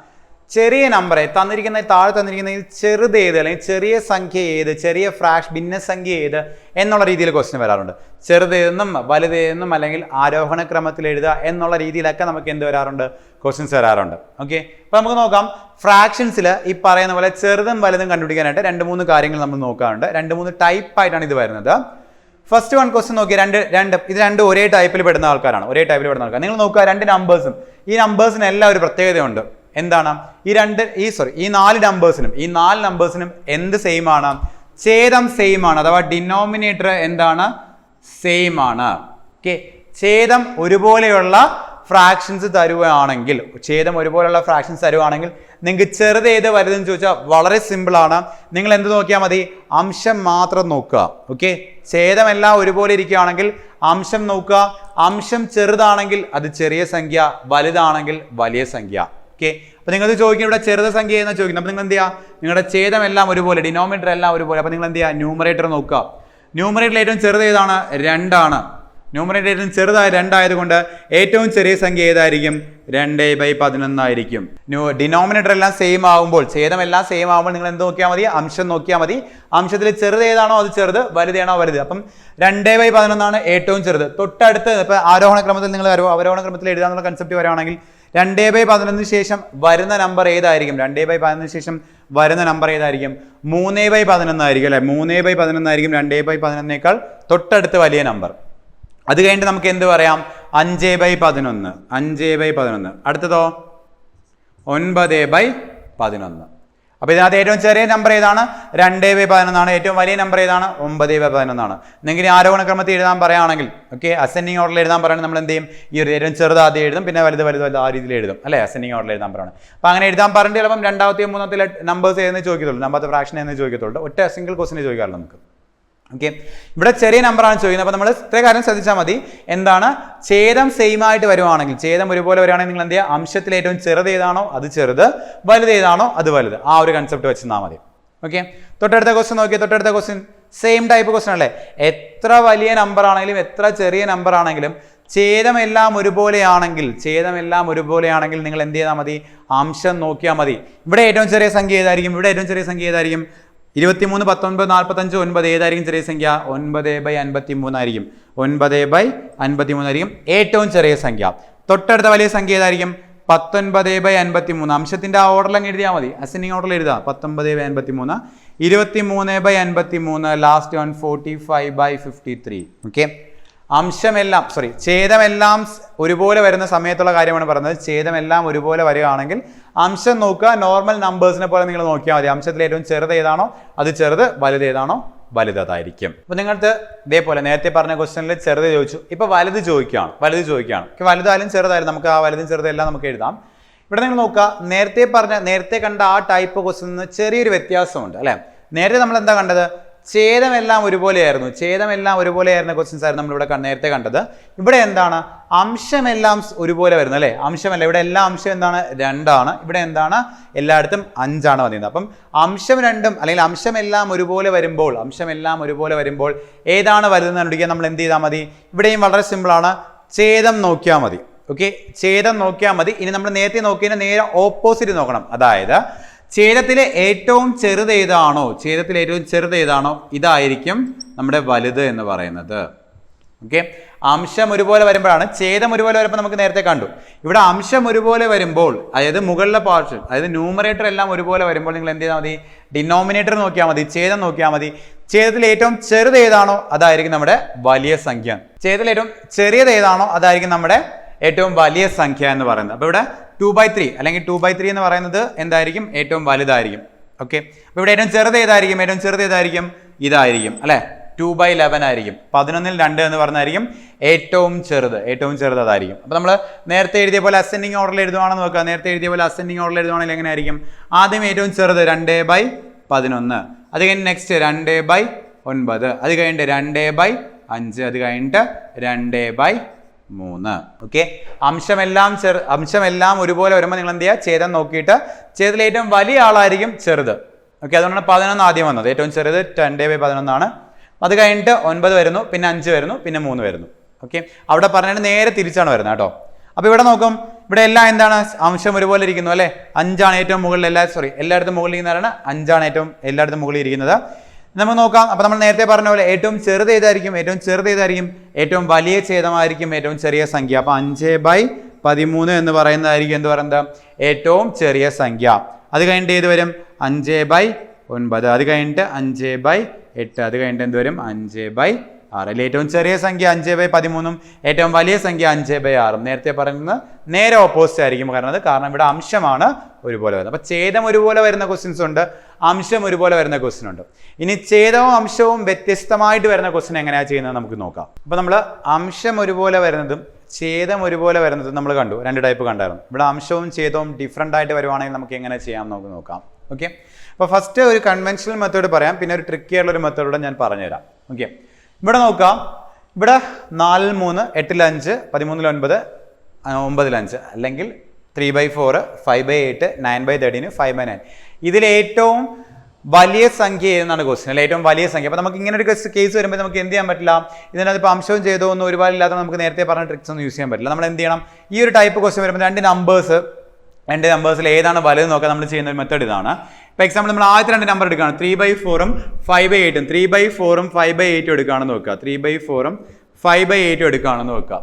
ചെറിയ നമ്പറെ താഴെ തന്നിരിക്കുന്നതിൽ ചെറുത് ഏത്, അല്ലെങ്കിൽ ചെറിയ സംഖ്യ ഏത്, ചെറിയ ഭിന്നസംഖ്യ ഏത് എന്നുള്ള രീതിയിൽ ക്വസ്റ്റ്യൻ വരാറുണ്ട്. ചെറുതേതെന്നും വലുതേതെന്നും അല്ലെങ്കിൽ ആരോഹണ ക്രമത്തിൽ എഴുതുക എന്നുള്ള രീതിയിലൊക്കെ നമുക്ക് എന്ത് വരാറുണ്ട്? ക്വസ്റ്റ്യൻസ് വരാറുണ്ട്. ഓക്കെ, അപ്പോൾ നമുക്ക് നോക്കാം. ഫ്രാക്ഷൻസിൽ ഈ പറയുന്ന പോലെ ചെറുതും വലുതും കണ്ടുപിടിക്കാനായിട്ട് 2-3 കാര്യങ്ങൾ നമ്മൾ നോക്കാറുണ്ട്. 2-3 ടൈപ്പായിട്ടാണ് ഇത് വരുന്നത്. ഫസ്റ്റ് വൺ ക്വസ്റ്റ്യൻ നോക്കി, ഇത് രണ്ടും ഒരേ ടൈപ്പിൽ പെടുന്ന ആൾക്കാരാണ്. നിങ്ങൾ നോക്കുക, 2 നമ്പേഴ്സും ഈ നമ്പേഴ്സിനെല്ലാം ഒരു പ്രത്യേകതയുണ്ട്. എന്താണ്? ഈ 4 നമ്പേഴ്സിനും എന്ത് സെയിം ആണ്? ഛേദം സെയിം ആണ്, അഥവാ ഡിനോമിനേറ്റർ എന്താണ്? സെയിം ആണ്. ഓക്കെ, ഛേദം ഒരുപോലെയുള്ള ഫ്രാക്ഷൻസ് തരുവാണെങ്കിൽ നിങ്ങൾക്ക് ചെറുത് ഏത് വലുതെന്ന് ചോദിച്ചാൽ വളരെ സിമ്പിൾ ആണ്. നിങ്ങൾ എന്ത് നോക്കിയാൽ മതി? അംശം മാത്രം നോക്കുക. ഓക്കെ, ഛേദമെല്ലാം ഒരുപോലെ ഇരിക്കുകയാണെങ്കിൽ അംശം നോക്കുക. അംശം ചെറുതാണെങ്കിൽ അത് ചെറിയ സംഖ്യ, വലുതാണെങ്കിൽ വലിയ സംഖ്യ. ഓക്കെ, അപ്പോൾ നിങ്ങൾ ചോദിക്കും ഇവിടെ ചെറുത സംഖ്യ എന്ന് ചോദിക്കുന്നത്. അപ്പോൾ നിങ്ങൾ എന്ത് ചെയ്യുക? നിങ്ങളുടെ ഛേദം എല്ലാം ഒരുപോലെ, ഡിനോമിനേറ്റർ എല്ലാം ഒരുപോലെ. അപ്പോൾ നിങ്ങൾ എന്ത് ചെയ്യുക? ന്യൂമറേറ്റർ നോക്കുക. ന്യൂമറേറ്ററിൽ ഏറ്റവും ചെറുത് ഏതാണ്? 2 ആണ്. ന്യൂമറേറ്റർ ഏറ്റവും ചെറുതായ 2 ആയതുകൊണ്ട് ഏറ്റവും ചെറിയ സംഖ്യ ഏതായിരിക്കും? 2/11 ആയിരിക്കും. ഡിനോമിനേറ്റർ എല്ലാം സെയിം ആകുമ്പോൾ, ഛേദം എല്ലാം സെയിം ആകുമ്പോൾ നിങ്ങൾ എന്ത് നോക്കിയാൽ മതി? അംശം നോക്കിയാൽ മതി. അംശത്തിൽ ചെറുത് ഏതാണോ അത് ചെറുത്, വലുതാണോ വലുത്. അപ്പം 2/11 ആണ് ഏറ്റവും ചെറുത്. തൊട്ടടുത്ത് ഇപ്പോൾ ആരോഹണ ക്രമത്തിൽ നിങ്ങൾ അവരോഹണ ക്രമത്തിൽ എഴുതാനുള്ള കൺസെപ്റ്റ് പറയുകയാണെങ്കിൽ 2/11 ശേഷം വരുന്ന നമ്പർ ഏതായിരിക്കും? 2/11 ശേഷം വരുന്ന നമ്പർ ഏതായിരിക്കും? 3/11 ആയിരിക്കും അല്ലെ? 3/11 ആയിരിക്കും 2/11 തൊട്ടടുത്ത് വലിയ നമ്പർ. അത് കഴിഞ്ഞിട്ട് നമുക്ക് എന്ത് പറയാം? 5/11. അടുത്തതോ 9/11. അപ്പോൾ ഇതിനകത്ത് ഏറ്റവും ചെറിയ നമ്പർ ഏതാണ്? 2/11 ആണ്. ഏറ്റവും വലിയ നമ്പർ ഏതാണ്? 9/11 ആണ്. നിങ്ങൾ ആരോഹണ ക്രമത്തിൽ എഴുതാൻ പറയുകയാണെങ്കിൽ, ഓക്കെ, അസെൻഡിങ് ഓർഡറിൽ എഴുതാൻ പറയുകയാണെങ്കിൽ നമ്മൾ എന്ത് ചെയ്യും? ഈ ഒരു ഏറ്റവും ചെറുത് ആദ്യം എഴുതും, പിന്നെ വലുത് ആ രീതിയിൽ എഴുതും അല്ലേ? അസെൻഡിങ് ഓർഡറിൽ എഴുതാൻ പറയുകയാണ്. അപ്പോൾ അങ്ങനെ എഴുതാൻ പറഞ്ഞിട്ട് ചിലപ്പം 2ാമത്തെയും 3ാമത്തെ നമ്പേഴ്സ് ഏതെന്ന് ചോദിക്കത്തുള്ളൂ, നമ്പത്തെ ഫ്രാക്ഷൻ എന്ന് ചോദിക്കത്തുള്ളൂ. ഒറ്റ സിംഗിൾ ക്വസ്റ്റിനെ ചോദിക്കാറുള്ളൂ നമുക്ക്. ഓക്കെ, ഇവിടെ ചെറിയ നമ്പറാണ് ചോദിക്കുന്നത്. അപ്പോൾ നമ്മൾ ഇത്ര കാര്യം ശ്രദ്ധിച്ചാൽ മതി. എന്താണ്? ഛേദം സെയിം ആയിട്ട് വരുവാണെങ്കിൽ, ഛേദം ഒരുപോലെ വരുവാണെങ്കിൽ നിങ്ങൾ എന്ത് ചെയ്യുക? അംശത്തിൽ ഏറ്റവും ചെറുത് ഏതാണോ അത് ചെറുത്, വലുത് ഏതാണോ അത് വലുത്. ആ ഒരു കൺസെപ്റ്റ് വെച്ചാൽ മതി. ഓക്കെ, തൊട്ടടുത്ത ക്വസ്റ്റ്യൻ നോക്കിയാൽ, തൊട്ടടുത്ത ക്വസ്റ്റ്യൻ സെയിം ടൈപ്പ് ക്വസ്റ്റൻ അല്ലേ. എത്ര വലിയ നമ്പർ ആണെങ്കിലും എത്ര ചെറിയ നമ്പർ ആണെങ്കിലും ഛേദമെല്ലാം ഒരുപോലെയാണെങ്കിൽ നിങ്ങൾ എന്ത് ചെയ്താൽ മതി, അംശം നോക്കിയാൽ മതി. ഇവിടെ ഏറ്റവും ചെറിയ സംഖ്യ ഏതായിരിക്കും? 23, 19, 45, 9 ഏതായിരിക്കും ചെറിയ സംഖ്യ? 9/53 ആയിരിക്കും. 9/53 ആയിരിക്കും ഏറ്റവും ചെറിയ സംഖ്യ. തൊട്ടടുത്ത വലിയ സംഖ്യ ഏതായിരിക്കും? 19/53. അംശത്തിന്റെ ആ ഓർഡറിൽ എഴുതിയാൽ മതി, അസെൻഡിങ് ഓർഡറിൽ എഴുതാം. 19/53, 23/53, ലാസ്റ്റ് 145/53. ഓക്കെ, അംശമെല്ലാം ഛേദമെല്ലാം ഒരുപോലെ വരുന്ന സമയത്തുള്ള കാര്യമാണ് പറയുന്നത്. ഛേദമെല്ലാം ഒരുപോലെ വരികയാണെങ്കിൽ അംശം നോക്കുക, നോർമൽ നമ്പേഴ്സിനെ പോലെ നിങ്ങൾ നോക്കിയാൽ മതി. അംശത്തിൽ ഏറ്റവും ചെറുത് ഏതാണോ അത് ചെറുത്, വലുത് ഏതാണോ വലുത് അതായിരിക്കും. അപ്പൊ നിങ്ങൾക്ക് ഇതേപോലെ നേരത്തെ പറഞ്ഞ ക്വസ്റ്റനിൽ ചെറുത് ചോദിച്ചു, ഇപ്പൊ വലുത് ചോദിക്കുകയാണ്. വലുതായാലും ചെറുതായാലും നമുക്ക് ആ വലുതും ചെറുതെല്ലാം നമുക്ക് എഴുതാം. ഇവിടെ നിങ്ങൾ നോക്കുക, നേരത്തെ കണ്ട ആ ടൈപ്പ് ക്വസ്റ്റനിൽ ചെറിയൊരു വ്യത്യാസമുണ്ട് അല്ലെ. നേരത്തെ നമ്മൾ എന്താ കണ്ടത്? ഛേദമെല്ലാം ഒരുപോലെയായിരുന്ന ക്വസ്റ്റ്യൻസ് ആയിരുന്നു നമ്മളിവിടെ നേരത്തെ കണ്ടത്. ഇവിടെ എന്താണ്? അംശമെല്ലാം ഒരുപോലെ വരുന്നത് അല്ലേ. അംശമല്ല, ഇവിടെ എല്ലാ അംശം എന്താണ്? 2 ആണ്. ഇവിടെ എന്താണ്? എല്ലായിടത്തും 5 ആണ് വന്നിരുന്നത്. അപ്പം അംശം 2 അല്ലെങ്കിൽ അംശമെല്ലാം ഒരുപോലെ വരുമ്പോൾ ഏതാണ് വലുതെന്ന് കണ്ടുപിടിക്കാൻ നമ്മൾ എന്ത് ചെയ്താൽ മതി? ഇവിടെയും വളരെ സിമ്പിൾ ആണ്, ഛേദം നോക്കിയാൽ മതി. ഓക്കെ, ഛേദം നോക്കിയാൽ മതി. ഇനി നമ്മൾ നേരത്തെ നോക്കിയതിന് നേരെ ഓപ്പോസിറ്റ് നോക്കണം. അതായത് ഛേദത്തിലെ ഏറ്റവും ചെറുത് ഏതാണോ ഇതായിരിക്കും നമ്മുടെ വലുത് എന്ന് പറയുന്നത്. ഓക്കെ, അംശം ഒരുപോലെ വരുമ്പോഴാണ്. ഛേദം ഒരുപോലെ വരുമ്പോൾ നമുക്ക് നേരത്തെ കണ്ടു. ഇവിടെ അംശം ഒരുപോലെ വരുമ്പോൾ, അതായത് മുകളിലെ പോർഷൻ, അതായത് ന്യൂമറേറ്റർ എല്ലാം ഒരുപോലെ വരുമ്പോൾ നിങ്ങൾ എന്ത് ചെയ്താൽ മതി? ഡിനോമിനേറ്റർ നോക്കിയാൽ മതി, ഛേദം നോക്കിയാൽ മതി. ഛേദത്തിൽ ഏറ്റവും ചെറുത് ഏതാണോ അതായിരിക്കും നമ്മുടെ വലിയ സംഖ്യ. ഛേദത്തിൽ ഏറ്റവും ചെറിയത് ഏതാണോ അതായിരിക്കും നമ്മുടെ ഏറ്റവും വലിയ സംഖ്യ എന്ന് പറയുന്നത്. അപ്പോൾ ഇവിടെ 2/3 അല്ലെങ്കിൽ 2/3 എന്ന് പറയുന്നത് എന്തായിരിക്കും? ഏറ്റവും വലുതായിരിക്കും. ഓക്കെ, അപ്പോൾ ഇവിടെ ഏറ്റവും ചെറുത് ഏതായിരിക്കും? ഇതായിരിക്കും അല്ലെ, 2/11 ആയിരിക്കും. 11ൽ 2 എന്ന് പറഞ്ഞായിരിക്കും ഏറ്റവും ചെറുത് അതായിരിക്കും. അപ്പോൾ നമ്മൾ നേരത്തെ എഴുതിയ പോലെ അസെൻഡിങ് ഓർഡറിൽ എഴുതുവാണെന്ന് നോക്കുക. എഴുതുവാണെങ്കിൽ എങ്ങനെയായിരിക്കും? ആദ്യം ഏറ്റവും ചെറുത് 2/11, അത് കഴിഞ്ഞ് നെക്സ്റ്റ് 2/9, അത് കഴിഞ്ഞിട്ട് 2/5, അത് കഴിഞ്ഞിട്ട് 2/3. ഓക്കെ, അംശമെല്ലാം ഒരുപോലെ വരുമ്പോൾ നിങ്ങൾ എന്ത് ചെയ്യുക? ഛേദം നോക്കിയിട്ട് ഛേദത്തിൽ ഏറ്റവും വലിയ ആളായിരിക്കും ചെറുത്. ഓക്കെ, അതുകൊണ്ടാണ് 11 ആദ്യം വന്നത്. ഏറ്റവും ചെറുത് 2/11 ആണ്. അത് കഴിഞ്ഞിട്ട് 9 വരുന്നു, പിന്നെ 5 വരുന്നു, പിന്നെ 3 വരുന്നു. ഓക്കെ, അവിടെ പറഞ്ഞിട്ട് നേരെ തിരിച്ചാണ് വരുന്നത് കേട്ടോ. അപ്പോൾ ഇവിടെ നോക്കും, ഇവിടെ എല്ലാം എന്താണ്? അംശം ഒരുപോലെ ഇരിക്കുന്നു അല്ലേ. 5 ആണ് ഏറ്റവും മുകളിൽ, എല്ലായിടത്തും മുകളിൽ ഇരിക്കുന്നവരാണ്. 5 ആണ് എല്ലായിടത്തും മുകളിൽ ഇരിക്കുന്നത്. നമുക്ക് നോക്കാം. അപ്പോൾ നമ്മൾ നേരത്തെ പറഞ്ഞ പോലെ ഏറ്റവും ചെറുത് ഏതായിരിക്കും? ഏറ്റവും വലിയ ഛേദമായിരിക്കും ഏറ്റവും ചെറിയ സംഖ്യ. അപ്പോൾ 5/13 എന്ന് പറയുന്നതായിരിക്കും ഏറ്റവും ചെറിയ സംഖ്യ. അത് കഴിഞ്ഞിട്ട് ഏത് വരും? 5/9, അത് കഴിഞ്ഞിട്ട് 5/8, അത് കഴിഞ്ഞിട്ട് എന്ത് വരും? 5/6. അതിൽ ഏറ്റവും ചെറിയ സംഖ്യ 5/13, ഏറ്റവും വലിയ സംഖ്യ 5/6. നേരത്തെ പറയുന്നത് നേരെ ഓപ്പോസിറ്റ് ആയിരിക്കും. കാരണം ഇവിടെ അംശമാണ് ഒരുപോലെ വരുന്നത്. അപ്പോൾ ഛേദം ഒരുപോലെ വരുന്ന ക്വസ്റ്റ്യൻസ് ഉണ്ട്, അംശം ഒരുപോലെ വരുന്ന ക്വസ്റ്റ്യൻ ഉണ്ട്. ഇനി ഛേദവും അംശവും വ്യത്യസ്തമായിട്ട് വരുന്ന ക്വസ്റ്റ്യൻ എങ്ങനെയാണ് ചെയ്യുന്നത് നമുക്ക് നോക്കാം. അപ്പോൾ നമ്മൾ അംശം ഒരുപോലെ വരുന്നതും ഛേദം ഒരുപോലെ വരുന്നതും നമ്മൾ കണ്ടു, 2 ടൈപ്പ് കണ്ടായിരുന്നു. ഇവിടെ അംശവും ഛേദവും ഡിഫറൻ്റ് ആയിട്ട് വരുവാണെങ്കിൽ നമുക്ക് എങ്ങനെ ചെയ്യാം നമുക്ക് നോക്കാം. ഓക്കെ, അപ്പോൾ ഫസ്റ്റ് ഒരു കൺവെൻഷണൽ മെത്തേഡ് പറയാം, പിന്നെ ഒരു ട്രിക്കി ആയിട്ടുള്ള ഒരു മെത്തേഡൂടെ ഞാൻ പറഞ്ഞുതരാം. ഓക്കെ, ഇവിടെ നോക്കാം. ഇവിടെ 4ൽ 3, 8ൽ 5, 13ൽ 9, 9ൽ 5, അല്ലെങ്കിൽ 3/4, 5/8, 9/13, 5/9. ഇതിൽ ഏറ്റവും വലിയ സംഖ്യ ഏതെന്നാണ് ക്വസ്റ്റ്യൻ, അല്ലെ ഏറ്റവും വലിയ സംഖ്യ. അപ്പോൾ നമുക്ക് ഇങ്ങനെ ഒരു കേസ് വരുമ്പോൾ നമുക്ക് എന്ത് ചെയ്യാൻ പറ്റില്ല? ഇതിനകത്ത് ഇപ്പോൾ അംശവും ചെയ്തോ ഒന്നും ഒരുപാട് ഇല്ലാത്ത നമുക്ക് നേരത്തെ പറഞ്ഞ ട്രിക്സ് ഒന്നും യൂസ് ചെയ്യാൻ പറ്റില്ല. നമ്മൾ എന്ത് ചെയ്യണം? ഈ ഒരു ടൈപ്പ് ക്വസ്റ്റ്യൻ വരുമ്പോൾ 2 നമ്പേഴ്സിൽ ഏതാണ് വലുത് നോക്കാൻ നമ്മൾ ചെയ്യുന്ന ഒരു മെത്തേഡ് ഇതാണ്. ഇപ്പോൾ എക്സാമ്പിൾ നമ്മൾ ആദ്യത്തെ 2 നമ്പർ എടുക്കുകയാണ്, 3/4ഉം 5/8ഉം. 3/4ഉം 5/8ഉം എടുക്കുകയാണെന്ന് നോക്കുക. 3/4ഉം 5/8ഉം എടുക്കുകയാണെന്ന് നോക്കുക.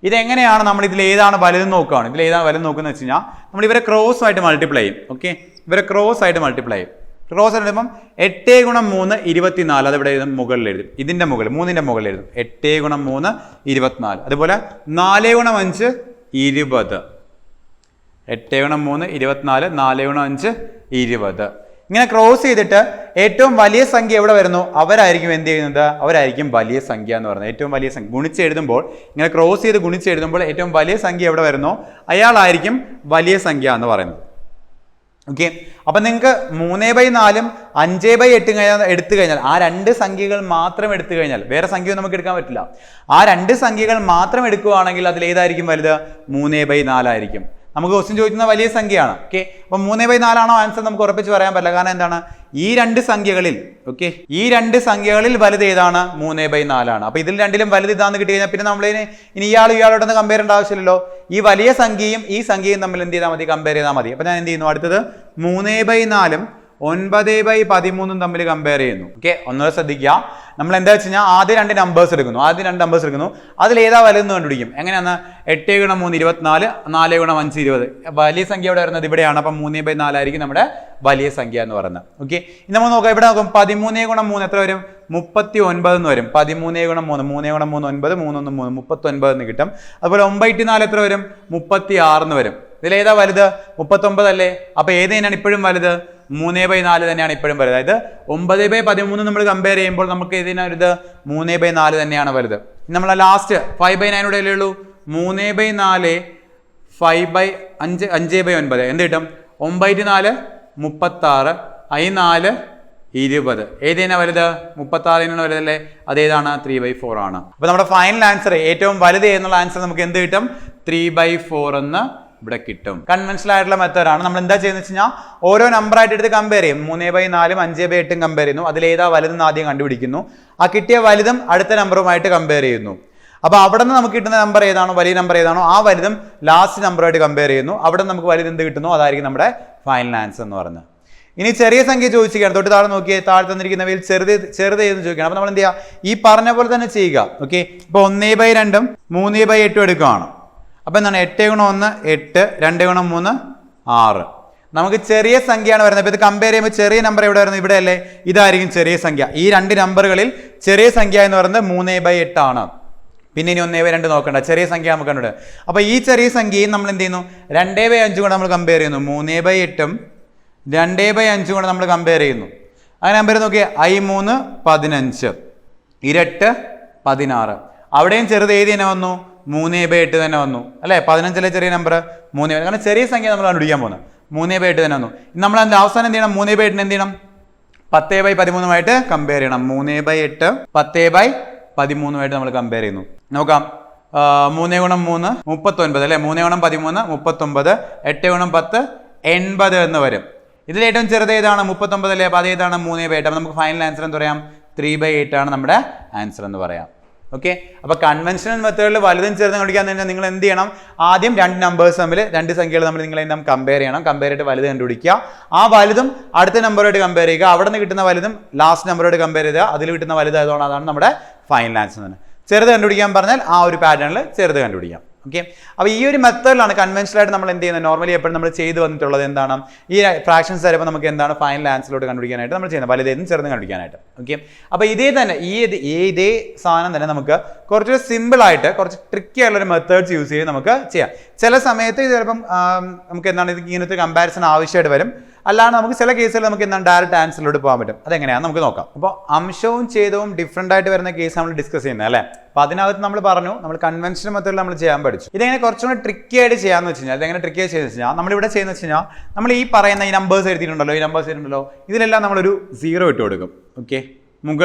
ഇതെങ്ങനെയാണ് നമ്മൾ ഇതിൽ ഏതാണ് വലുതെന്ന് നോക്കുകയാണ്. ഇതിൽ ഏതാണ് വലുത് നോക്കുന്നത് വെച്ച് കഴിഞ്ഞാൽ നമ്മൾ ഇവരെ ക്രോസ് ആയിട്ട് മൾട്ടിപ്ലൈ ചെയ്യും. ഓക്കെ, ഇവരെ ക്രോസ് ആയിട്ട് മൾട്ടിപ്ലൈ ചെയ്യും. ക്രോസ് ആയിട്ട് എഴുതുമ്പം 8 × 3 24. അതിവിടെ എഴുതും, മുകളിൽ എഴുതും, ഇതിൻ്റെ മുകളിൽ 3ൻ്റെ മുകളിൽ എഴുതും. 8 × 3 24. അതുപോലെ 4 × 5 20. 8 × 3 24, 4 × 5 20. ഇങ്ങനെ ക്രോസ് ചെയ്തിട്ട് ഏറ്റവും വലിയ സംഖ്യ എവിടെ വരുന്നു അവരായിരിക്കും എന്ത് ചെയ്യുന്നത്? അവരായിരിക്കും വലിയ സംഖ്യ എന്ന് പറയുന്നത്. ഏറ്റവും വലിയ സംഖ്യ ഗുണിച്ചെഴുതുമ്പോൾ, ഇങ്ങനെ ക്രോസ് ചെയ്ത് ഗുണിച്ചെഴുതുമ്പോൾ ഏറ്റവും വലിയ സംഖ്യ എവിടെ വരുന്നോ അയാളായിരിക്കും വലിയ സംഖ്യ എന്ന് പറയുന്നത്. ഓക്കെ, അപ്പം നിങ്ങൾക്ക് 3/4ഉം 5/8 എടുത്തു കഴിഞ്ഞാൽ, ആ 2 സംഖ്യകൾ മാത്രം എടുത്തു കഴിഞ്ഞാൽ, വേറെ സംഖ്യ നമുക്ക് എടുക്കാൻ പറ്റില്ല. ആ 2 സംഖ്യകൾ മാത്രം എടുക്കുകയാണെങ്കിൽ അതിൽ ഏതായിരിക്കും വലുത്? 3/4 ആയിരിക്കും. നമുക്ക് ക്വസ്റ്റ്യൻ ചോദിക്കുന്ന വലിയ സംഖ്യയാണ്. ഓക്കെ, അപ്പോൾ 3/4 ആണോ ആൻസർ നമുക്ക് ഉറപ്പിച്ച് പറയാൻ പറ്റില്ല. കാരണം എന്താണ്, ഈ രണ്ട് സംഖ്യകളിൽ വലുത് ഏതാണ്? 3/4 ആണ്. അപ്പോൾ ഇതിൽ രണ്ടിലും വലുത് ഇതാന്ന് കിട്ടി കഴിഞ്ഞാൽ പിന്നെ നമ്മൾ ഇനി ഇയാളോടൊന്ന് കമ്പയർ ചെയ്യേണ്ട ആവശ്യമില്ലല്ലോ. ഈ വലിയ സംഖ്യയും ഈ സംഖ്യയും തമ്മിൽ എന്ത് ചെയ്താൽ മതി? കമ്പയർ ചെയ്താൽ മതി. അപ്പോൾ ഞാൻ എന്ത് ചെയ്യുന്നു? അടുത്തത് 3/4 9/13 തമ്മിൽ കമ്പയർ ചെയ്യുന്നു. ഓക്കെ, ഒന്നുകൂടെ ശ്രദ്ധിക്കുക. നമ്മൾ എന്താ വെച്ച് കഴിഞ്ഞാൽ ആദ്യം രണ്ട് നമ്പേഴ്സ് എടുക്കുന്നു. അതിൽ ഏതാ വലുതെന്ന് കണ്ടുപിടിക്കും. എങ്ങനെയാണ്? 8 × 3 24, 4 × 5 20. വലിയ സംഖ്യ ഇവിടെ വരുന്നത് ഇവിടെയാണ്. അപ്പം 3/4 ആയിരിക്കും നമ്മുടെ വലിയ സംഖ്യ എന്ന് പറയുന്നത്. ഓക്കെ, ഇനി നമ്മൾ നോക്കാം. ഇവിടെ നോക്കും 13 × 3 എത്ര വരും? 39 എന്ന് വരും. 13 × 3 3 × 3 9, 3 1 3 39 എന്ന് കിട്ടും. അതുപോലെ 9/4 എത്ര വരും? 36 എന്ന് വരും. ഇതിലേതാ വലുത്? 39 അല്ലേ? അപ്പൊ ഏത് തന്നെയാണ് ഇപ്പോഴും വലുത്? 3/4 തന്നെയാണ് ഇപ്പോഴും വലുത്. അതായത് 9/13 നമ്മൾ കമ്പയർ ചെയ്യുമ്പോൾ നമുക്ക് ഇതിനൊരിത് 3/4 തന്നെയാണ് വലുത്. നമ്മൾ ലാസ്റ്റ് 5/9 അല്ലേ ഉള്ളൂ. 3/4 5/9 എന്ത് കിട്ടും? 9/4 36, I4 20. ഏതാണ് വലുത്? 36 വലുതല്ലേ? അതേതാണ്? 3/4 ആണ്. അപ്പൊ നമ്മുടെ ഫൈനൽ ആൻസർ ഏറ്റവും വലുത് എന്നുള്ള ആൻസർ നമുക്ക് എന്ത് കിട്ടും? 3/4 എന്ന് ഇവിടെ കിട്ടും. കൺവെൻഷണൽ ആയിട്ടുള്ള മെത്തേഡാണ്. നമ്മൾ എന്താ ചെയ്യുന്നത് വെച്ച് കഴിഞ്ഞാൽ ഓരോ നമ്പർ ആയിട്ട് എടുത്ത് കമ്പയർ ചെയ്യും. 3/4 5/8 കമ്പയർ ചെയ്യുന്നു. അതിലേതാ വലുതെന്ന് ആദ്യം കണ്ടുപിടിക്കുന്നു. ആ കിട്ടിയ വലുതും അടുത്ത നമ്പറുമായിട്ട് കമ്പയർ ചെയ്യുന്നു. അപ്പോൾ അവിടെ നിന്ന് നമുക്ക് കിട്ടുന്ന നമ്പർ ഏതാണോ, വലിയ നമ്പർ ഏതാണോ, ആ വലുതും ലാസ്റ്റ് നമ്പറുമായിട്ട് കമ്പയർ ചെയ്യുന്നു. അവിടെ നമുക്ക് വലുത് എന്ത് കിട്ടുന്നു? അതായിരിക്കും നമ്മുടെ ഫൈനൽ ആൻസർ എന്ന് പറയുന്നത്. ഇനി ചെറിയ സംഖ്യ ചോദിച്ചിരിക്കുകയാണ്. തൊട്ട് താഴെ നോക്കിയേ, താഴെ തന്നിരിക്കുന്നവയിൽ ചെറുത് എന്ന് ചോദിക്കണം. അപ്പോൾ നമ്മൾ എന്ത് ചെയ്യുക? ഈ പറഞ്ഞ പോലെ തന്നെ ചെയ്യുക. ഓക്കെ, ഇപ്പോൾ 1/2 3/8 എടുക്കുകയാണ്. അപ്പം എന്താണ്? 8 × 1 8, 2 × 3 6. നമുക്ക് ചെറിയ സംഖ്യയാണ് വരുന്നത്. അപ്പോൾ ഇത് കമ്പയർ ചെയ്യുമ്പോൾ ചെറിയ നമ്പർ എവിടെ വരുന്നത്? ഇവിടെ അല്ലേ? ഇതായിരിക്കും ചെറിയ സംഖ്യ. ഈ രണ്ട് നമ്പറുകളിൽ ചെറിയ സംഖ്യ എന്ന് പറയുന്നത് 3/8 ആണ്. പിന്നെ ഇനി 1/2 നോക്കണ്ട, ചെറിയ സംഖ്യ നമുക്ക് കണ്ടത്. അപ്പോൾ ഈ ചെറിയ സംഖ്യയും നമ്മൾ എന്ത് ചെയ്യുന്നു? 2/5 കൂടെ നമ്മൾ കമ്പയർ ചെയ്യുന്നു. 3/8 2/5 കൂടെ നമ്മൾ കമ്പയർ ചെയ്യുന്നു. അങ്ങനെ കമ്പയർ നോക്കിയാൽ I3 15, ഇരട്ട് 16. അവിടെയും ചെറുത് ഏത് തന്നെ വന്നു? 3/8 തന്നെ വന്നു അല്ലേ? 15 ചെറിയ നമ്പർ 3. കാരണം ചെറിയ സംഖ്യ നമ്മൾ കണ്ടുപിടിക്കാൻ പോകുന്നത് 3/8 തന്നെ വന്നു. നമ്മൾ അതിൻ്റെ അവസാനം എന്ത് ചെയ്യണം? 3/8 എന്ത് ചെയ്യണം? 10/13 കമ്പയർ ചെയ്യണം. 3/8 10/13 നമ്മൾ കമ്പയർ ചെയ്യുന്നു. നോക്കാം. 3 × 3 39 അല്ലേ? 3 × 13 39, 8 × 10 80 എന്ന് വരും. ഇതിൽ ഏറ്റവും ചെറുത് ഏതാണ്? 39 അല്ലേ? അപ്പോൾ അതേതാണ്? 3/8. അപ്പോൾ നമുക്ക് ഫൈനൽ ആൻസർ എന്ന് പറയാം 3/8 ആണ് നമ്മുടെ ആൻസർ എന്ന് പറയാം. ഓക്കെ, അപ്പോൾ കൺവെൻഷണൽ മെത്തേഡിൽ വലുതും ചെറുതും കണ്ടുപിടിക്കാൻ തന്നെ നിങ്ങൾ എന്ത് ചെയ്യണം? ആദ്യം രണ്ട് നമ്പേഴ്സ് തമ്മിൽ, രണ്ട് സംഖ്യകൾ തമ്മിൽ നിങ്ങൾ എന്തും കമ്പയർ ചെയ്യണം. കമ്പയർ ചെയ്തിട്ട് വലുത് കണ്ടുപിടിക്കുക. ആ വലുതും അടുത്ത നമ്പറുമായിട്ട് കമ്പയർ ചെയ്യുക. അവിടെ നിന്ന് കിട്ടുന്ന വലുതും ലാസ്റ്റ് നമ്പറുമായിട്ട് കമ്പയർ ചെയ്താൽ അതിൽ കിട്ടുന്ന വലുത് ആയതുകൊണ്ട് അതാണ് നമ്മുടെ ഫൈനൽ ആൻസർ തന്നെ. ചെറുത് കണ്ടുപിടിക്കാൻ പറഞ്ഞാൽ ആ ഒരു പാറ്റേണിൽ ചെറുത് കണ്ടുപിടിക്കാം. ഓക്കെ, അപ്പോൾ ഈ ഒരു മെത്തേഡിലാണ് കൺവെൻഷനായിട്ട് നമ്മൾ എന്ത് ചെയ്യുന്നത്? നോർമലി എപ്പോഴും നമ്മൾ ചെയ്ത് വന്നിട്ടുള്ളത് എന്താണ്? ഈ ഫ്രാക്ഷൻസ് തരുമ്പോൾ നമുക്ക് എന്താണ് ഫൈനൽ ആൻസറിലോട്ട് കണ്ടുപിടിക്കാനായിട്ട് നമ്മൾ ചെയ്യുന്നത്? വലുതേതും ചെറുതും കണ്ടുപിടിക്കാനായിട്ട്. ഓക്കെ, അപ്പോൾ ഇതേ സാധനം തന്നെ നമുക്ക് കുറച്ച് സിമ്പിളായിട്ട് കുറച്ച് ട്രിക്കി ആയിട്ടുള്ളൊരു മെത്തേഡ്സ് യൂസ് ചെയ്ത് നമുക്ക് ചെയ്യാം. ചില സമയത്ത് ഇത് ചിലപ്പം നമുക്ക് എന്താണ് ഇങ്ങനത്തെ കമ്പാരിസൺ ആവശ്യമായിട്ട് വരും. അല്ലാണ്ട് നമുക്ക് ചില കേസുകൾ നമുക്ക് എന്താണ് ഡയറക്റ്റ് ആൻസറിലോട്ട് പോകാൻ പറ്റും. അതെങ്ങനെയാണെന്ന് നമുക്ക് നോക്കാം. അപ്പോൾ അംശവും ഛേദവും ഡിഫറൻ്റ് ആയിട്ട് വരുന്ന കേസ് നമ്മൾ ഡിസ്കസ് ചെയ്യുന്നത് അല്ലേ? അപ്പോൾ അതിനകത്ത് നമ്മൾ പറഞ്ഞു നമ്മൾ കൺവെൻഷണൽ മെത്തേഡിൽ നമ്മൾ ചെയ്യാൻ പഠിച്ചു. ഇതെങ്ങനെ കുറച്ചുകൂടി ട്രിക്കി ആയിട്ട് ചെയ്യാമെന്ന് വെച്ച് കഴിഞ്ഞാൽ ഇതെങ്ങനെ ട്രിക്കി ആയി ചെയ്യുന്നത് വെച്ച് കഴിഞ്ഞാൽ നമ്മളിവിടെ ചെയ്യുന്നത് വെച്ച് കഴിഞ്ഞാൽ നമ്മൾ ഈ പറയുന്ന ഈ നമ്പേഴ്സ് എഴുതിയിട്ടുണ്ടല്ലോ, ഇതിലെല്ലാം നമ്മളൊരു 0 ഇട്ട് കൊടുക്കും. ഓക്കെ,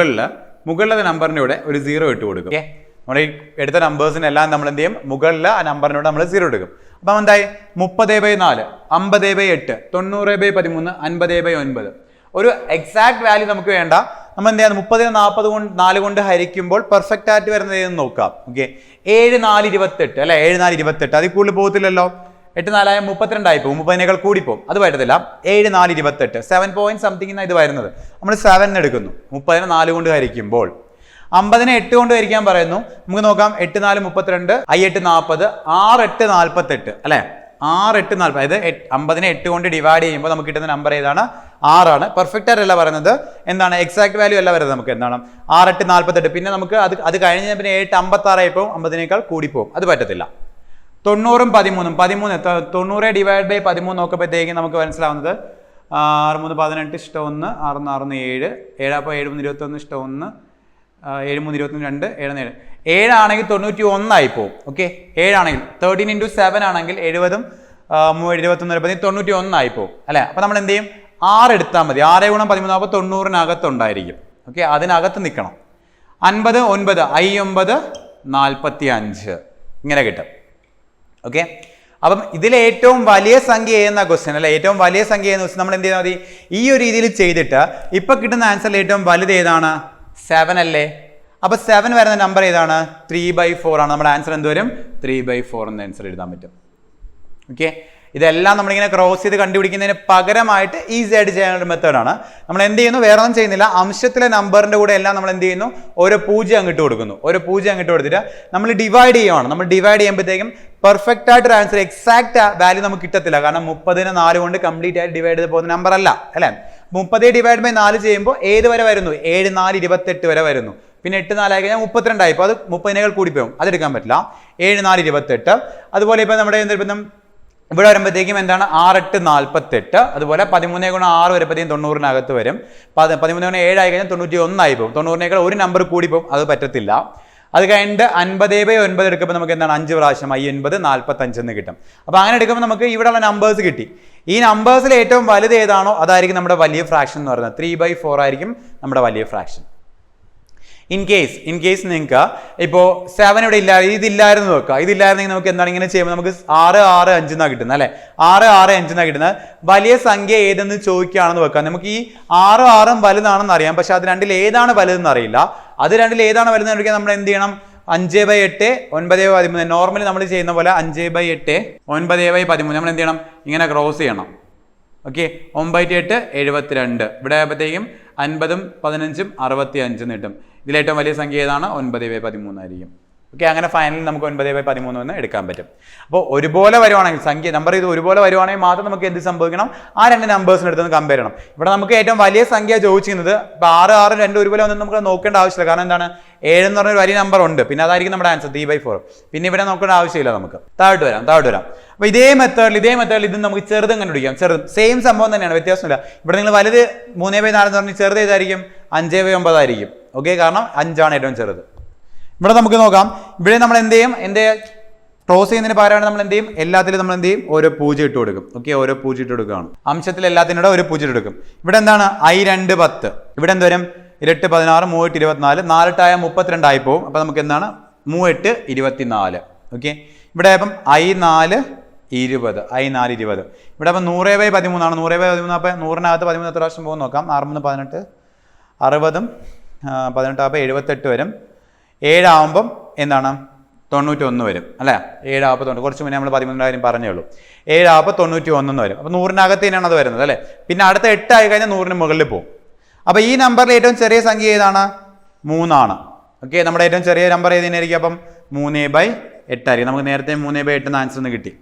മുകളിലെ നമ്പറിൻ്റെ കൂടെ ഒരു 0 ഇട്ട് കൊടുക്കും. ഓക്കെ, നമ്മൾ ഈ എടുത്ത നമ്പേഴ്സിനെല്ലാം നമ്മൾ എന്ത് ചെയ്യും? മുകളിൽ ആ നമ്പറിനോട് നമ്മൾ 0 എടുക്കും. അപ്പം എന്തായി? 30/4 50/8 90/13 50/9. ഒരു എക്സാക്ട് വാല്യൂ നമുക്ക് വേണ്ട. നമ്മൾ എന്ത് ചെയ്യാം? 30 കൊണ്ട് ഹരിക്കുമ്പോൾ പെർഫെക്റ്റ് ആയിട്ട് വരുന്നത് ഏതെന്ന് നോക്കാം. ഓക്കെ, 7 4 28 അല്ലെ? 7 4 28 അതിൽ കൂടുതൽ പോകത്തില്ലല്ലോ. 8 4 32 ആയി പോകും. 30 കൂടി പോകും. അത് പറ്റത്തില്ല. 7 4 28 7 പോയിന്റ് സംതിങ് ഇത് വരുന്നത്. നമ്മൾ 7 എടുക്കുന്നു. 30 4 കൊണ്ട് ഹരിക്കുമ്പോൾ 50 8 കൊണ്ട് ഹരിക്കാൻ പറയുന്നു. നമുക്ക് നോക്കാം. 8 4 32, I8 40, 6 8 48 അല്ലെ? 6 8 40. അതായത് 50 8 കൊണ്ട് ഡിവൈഡ് ചെയ്യുമ്പോൾ നമുക്ക് കിട്ടുന്ന നമ്പർ ഏതാണ്? 6 ആണ്. പെർഫെക്റ്റ് ആയിട്ടല്ല പറയുന്നത്, എന്താണ് എക്സാക്ട് വാല്യൂ അല്ല വരുന്നത്. നമുക്ക് എന്താണ് 6 8 48. പിന്നെ നമുക്ക് അത് കഴിഞ്ഞ പിന്നെ 7 56 ആയിപ്പോൾ 50 കൂടിപ്പോകും. അത് പറ്റത്തില്ല. 90 13 90 ഡിവൈഡ് ബൈ 13 നോക്കുമ്പോഴത്തേക്കും നമുക്ക് മനസ്സിലാവുന്നത് 6 3 18 ഇഷ്ടം 1 6 6 7 7 അപ്പോൾ 7 3 21 ഇഷ്ടം 1 7 3 22 7 7 7 ആണെങ്കിൽ 91 ആയിപ്പോവും. ഓക്കെ, 7 ആണെങ്കിൽ 13 × 7 ആണെങ്കിൽ 70 21 91 ആയിപ്പോവും അല്ലേ? അപ്പോൾ നമ്മൾ എന്ത് ചെയ്യും? 6 എടുത്താൽ മതി. 6 × 13 അപ്പോൾ 90-നകത്തുണ്ടായിരിക്കും. ഓക്കെ, അതിനകത്ത് നിൽക്കണം. 50 9 I9 45 ഇങ്ങനെ കിട്ടും. ഓക്കെ, അപ്പം ഇതിൽ ഏറ്റവും വലിയ സംഖ്യ എന്ന ക്വസ്റ്റ്യൻ അല്ലെ, ഏറ്റവും വലിയ സംഖ്യ എന്ന ക്വസ്റ്റ്യൻ നമ്മൾ എന്ത് ചെയ്താൽ മതി, ഈ ഒരു രീതിയിൽ ചെയ്തിട്ട് ഇപ്പൊ കിട്ടുന്ന ആൻസറിൽ ഏറ്റവും വലുത് ഏതാണ്? 7 അല്ലേ? അപ്പൊ 7 വരുന്ന നമ്പർ ഏതാണ്? 3/4 ആണ്. നമ്മുടെ ആൻസർ എന്ത് വരും? 3/4 എന്ന ആൻസർ എഴുതാൻ പറ്റും. ഓക്കെ, ഇതെല്ലാം നമ്മളിങ്ങനെ ക്രോസ് ചെയ്ത് കണ്ടുപിടിക്കുന്നതിന് പകരമായിട്ട് ഈസി ആയിട്ട് ചെയ്യാനുള്ള ഒരു മെത്തേഡാണ്. നമ്മൾ എന്ത് ചെയ്യുന്നു, വേറെ ഒന്നും ചെയ്യുന്നില്ല. അംശത്തിലെ നമ്പറിന്റെ കൂടെ എല്ലാം നമ്മൾ എന്ത് ചെയ്യുന്നു, ഓരോ 0 അങ്ങോട്ട് കൊടുക്കുന്നു. ഓരോ 0 അങ്ങോട്ട് കൊടുത്തിട്ട് നമ്മൾ ഡിവൈഡ് ചെയ്യുവാണ്. നമ്മൾ ഡിവൈഡ് ചെയ്യുമ്പോഴത്തേക്കും പെർഫെക്റ്റ് ആയിട്ട് ഒരു ആൻസർ എക്സാക്ട് വാല്യൂ നമുക്ക് കിട്ടത്തില്ല. കാരണം 30നെ 4 കൊണ്ട് കംപ്ലീറ്റ് ആയിട്ട് ഡിവൈഡ് ചെയ്ത് പോകുന്ന നമ്പർ അല്ല അല്ലെ. 30 ഡിവൈഡ് ബൈ 4 ചെയ്യുമ്പോൾ ഏത് വരെ വരുന്നു? 7 4 28 വരെ വരുന്നു. പിന്നെ 8 4 ആയി കഴിഞ്ഞാൽ 32 ആയി. അപ്പോൾ അത് 30നേക്കാൾ കൂടി പോകും, അതെടുക്കാൻ പറ്റില്ല. 7 4 28. അതുപോലെ ഇപ്പൊ നമ്മുടെ ഇവിടെ വരുമ്പോഴത്തേക്കും എന്താണ്? 6 8 48. അതുപോലെ 13 ഗുണം 6 വരുമ്പോഴത്തേക്കും 90-നകത്ത് വരും. 13 ഗുണം 7 ആയി കഴിഞ്ഞാൽ 91 ആയി പോകും. 90നേക്കാൾ ഒരു നമ്പർ കൂടി പോകും, അത് പറ്റത്തില്ല. അത് കഴിഞ്ഞിട്ട് 50/9 എടുക്കുമ്പോൾ നമുക്ക് എന്താണ്? 5 പ്രാവശ്യം 50 45 എന്ന് കിട്ടും. അപ്പോൾ അങ്ങനെ എടുക്കുമ്പോൾ നമുക്ക് ഇവിടെയുള്ള നമ്പേഴ്സ് കിട്ടി. ഈ നമ്പേഴ്സിൽ ഏറ്റവും വലുത് ഏതാണോ അതായിരിക്കും നമ്മുടെ വലിയ ഫ്രാക്ഷൻ എന്ന് പറയുന്നത്. 3/4 ആയിരിക്കും നമ്മുടെ വലിയ ഫ്രാക്ഷൻ. ഇൻ കേസ് നിങ്ങൾക്ക് ഇപ്പോൾ 7 ഇവിടെ ഇല്ല, ഇതില്ലായിരുന്നു നോക്കുക. ഇതില്ലായിരുന്നെങ്കിൽ നമുക്ക് എന്താണ് ഇങ്ങനെ ചെയ്യുമ്പോൾ നമുക്ക് 6 6 5 എന്നാണ് കിട്ടുന്നത് അല്ലെ. 6 6 5 എന്നാണ് കിട്ടുന്നത്. വലിയ സംഖ്യ ഏതെന്ന് ചോദിക്കുകയാണെന്ന് വെക്കാം. നമുക്ക് ഈ 6 6 വലുതാണെന്ന് അറിയാം, പക്ഷെ അത് രണ്ടിൽ ഏതാണ് വലുതെന്ന് അറിയില്ല. അത് രണ്ടിൽ ഏതാണ് വലുതെന്ന് അറിയിക്കാൻ നമ്മൾ എന്ത് ചെയ്യണം? 5/8 9/13. നോർമലി നമ്മൾ ചെയ്യുന്ന പോലെ 5/8 9/13 നമ്മൾ എന്ത് ചെയ്യണം? ഇങ്ങനെ ക്രോസ് ചെയ്യണം. ഓക്കെ, 9/8 72. ഇവിടെ ആകുമ്പോഴത്തേക്കും 50 15 65 എന്ന് കിട്ടും. ഇതിലേറ്റവും വലിയ സംഖ്യ ഏതാണ്? 9/13 ആയിരിക്കും. ഓക്കെ, അങ്ങനെ ഫൈനലി നമുക്ക് 9/13 എന്ന് എടുക്കാൻ പറ്റും. അപ്പോൾ ഒരുപോലെ വരുവാണെങ്കിൽ സംഖ്യ നമ്പർ ഇത് ഒരുപോലെ വരുവാണെങ്കിൽ മാത്രം നമുക്ക് എന്ത് സംഭവിക്കണം? ആ രണ്ട് നമ്പേഴ്സിന് എടുത്ത് കമ്പയർ ചെയ്യണം. ഇവിടെ നമുക്ക് ഏറ്റവും വലിയ സംഖ്യ ചോദിച്ചിരുന്നത് ഇപ്പൊ 6 6 2 ഒരുപോലെ ഒന്നും നമുക്ക് നോക്കേണ്ട ആവശ്യമില്ല. കാരണം എന്താണ്? 7 എന്ന് പറഞ്ഞൊരു വലിയ നമ്പർ ഉണ്ട്, പിന്നെ അതായിരിക്കും നമ്മുടെ ആൻസർ 3/4. പിന്നെ ഇവിടെ നോക്കേണ്ട ആവശ്യമില്ല. നമുക്ക് താഴോട്ട് വരാം. അപ്പൊ ഇതേ മെത്തേഡിൽ ഇത് നമുക്ക് ചെറുതും കണ്ടുപിടിക്കാം. ചെറുതും സെയിം സംഭവം തന്നെയാണ്, വ്യത്യാസമില്ല. ഇവിടെ നിങ്ങൾ വലുത് 3/4 എന്ന് പറഞ്ഞാൽ ചെറുത് ഏതായിരിക്കും? 5/9 ആയിരിക്കും. ഓക്കെ, കാരണം 5 ആണ് ഏറ്റവും ചെറുത്. ഇവിടെ നമുക്ക് നോക്കാം. ഇവിടെ നമ്മൾ എന്ത് ചെയ്യും? ക്രോസ് ചെയ്യുന്നതിന് പകരമാണ് നമ്മൾ എന്ത് ചെയ്യും? എല്ലാത്തിലും നമ്മൾ എന്ത് ചെയ്യും? ഓരോ 0 ഇട്ട് കൊടുക്കും. ഓക്കെ, ഓരോ 0 ഇട്ട് കൊടുക്കുകയാണ്. അംശത്തിൽ എല്ലാത്തിനോട് ഒരു 0 ഇട്ട് കൊടുക്കും. ഇവിടെ എന്താണ്? I2 10. ഇവിടെ എന്ത് വരും? 2 16 3 24. 4 8 32 ആയി പോകും. അപ്പൊ നമുക്ക് എന്താണ്? 3 8 24. ഓക്കെ, ഇവിടെ അപ്പം I4 20. ഇവിടെ അപ്പം 100/13 ആണ്. 100/13 അപ്പം 100-നകത്ത് 13 എത്ര പ്രാവശ്യം പോകും നോക്കാം. 6 18 60 18 ആകുമ്പോൾ 78 വരും. 7 ആവുമ്പം എന്താണ്? 91 വരും അല്ലേ. 7 ആവുമ്പോൾ 90. കുറച്ച് മുന്നേ നമ്മൾ 13 കാര്യം പറഞ്ഞേ ഉള്ളൂ. 7 ആവുമ്പോൾ 91 വരും. അപ്പോൾ 100-നകത്ത് തന്നെയാണ് അത് വരുന്നത് അല്ലേ. പിന്നെ അടുത്ത 8 ആയി കഴിഞ്ഞാൽ 100-ന് മുകളിൽ പോകും. അപ്പോൾ ഈ നമ്പറിൽ ഏറ്റവും ചെറിയ സംഖ്യ ഏതാണ്? 3 ആണ്. ഓക്കെ, നമ്മുടെ ഏറ്റവും ചെറിയ നമ്പർ ഏതിനായിരിക്കും? അപ്പം 3/8 ആയിരിക്കും. നമുക്ക് നേരത്തെ 3/8 എന്ന ആൻസർ ഒന്ന് കിട്ടി.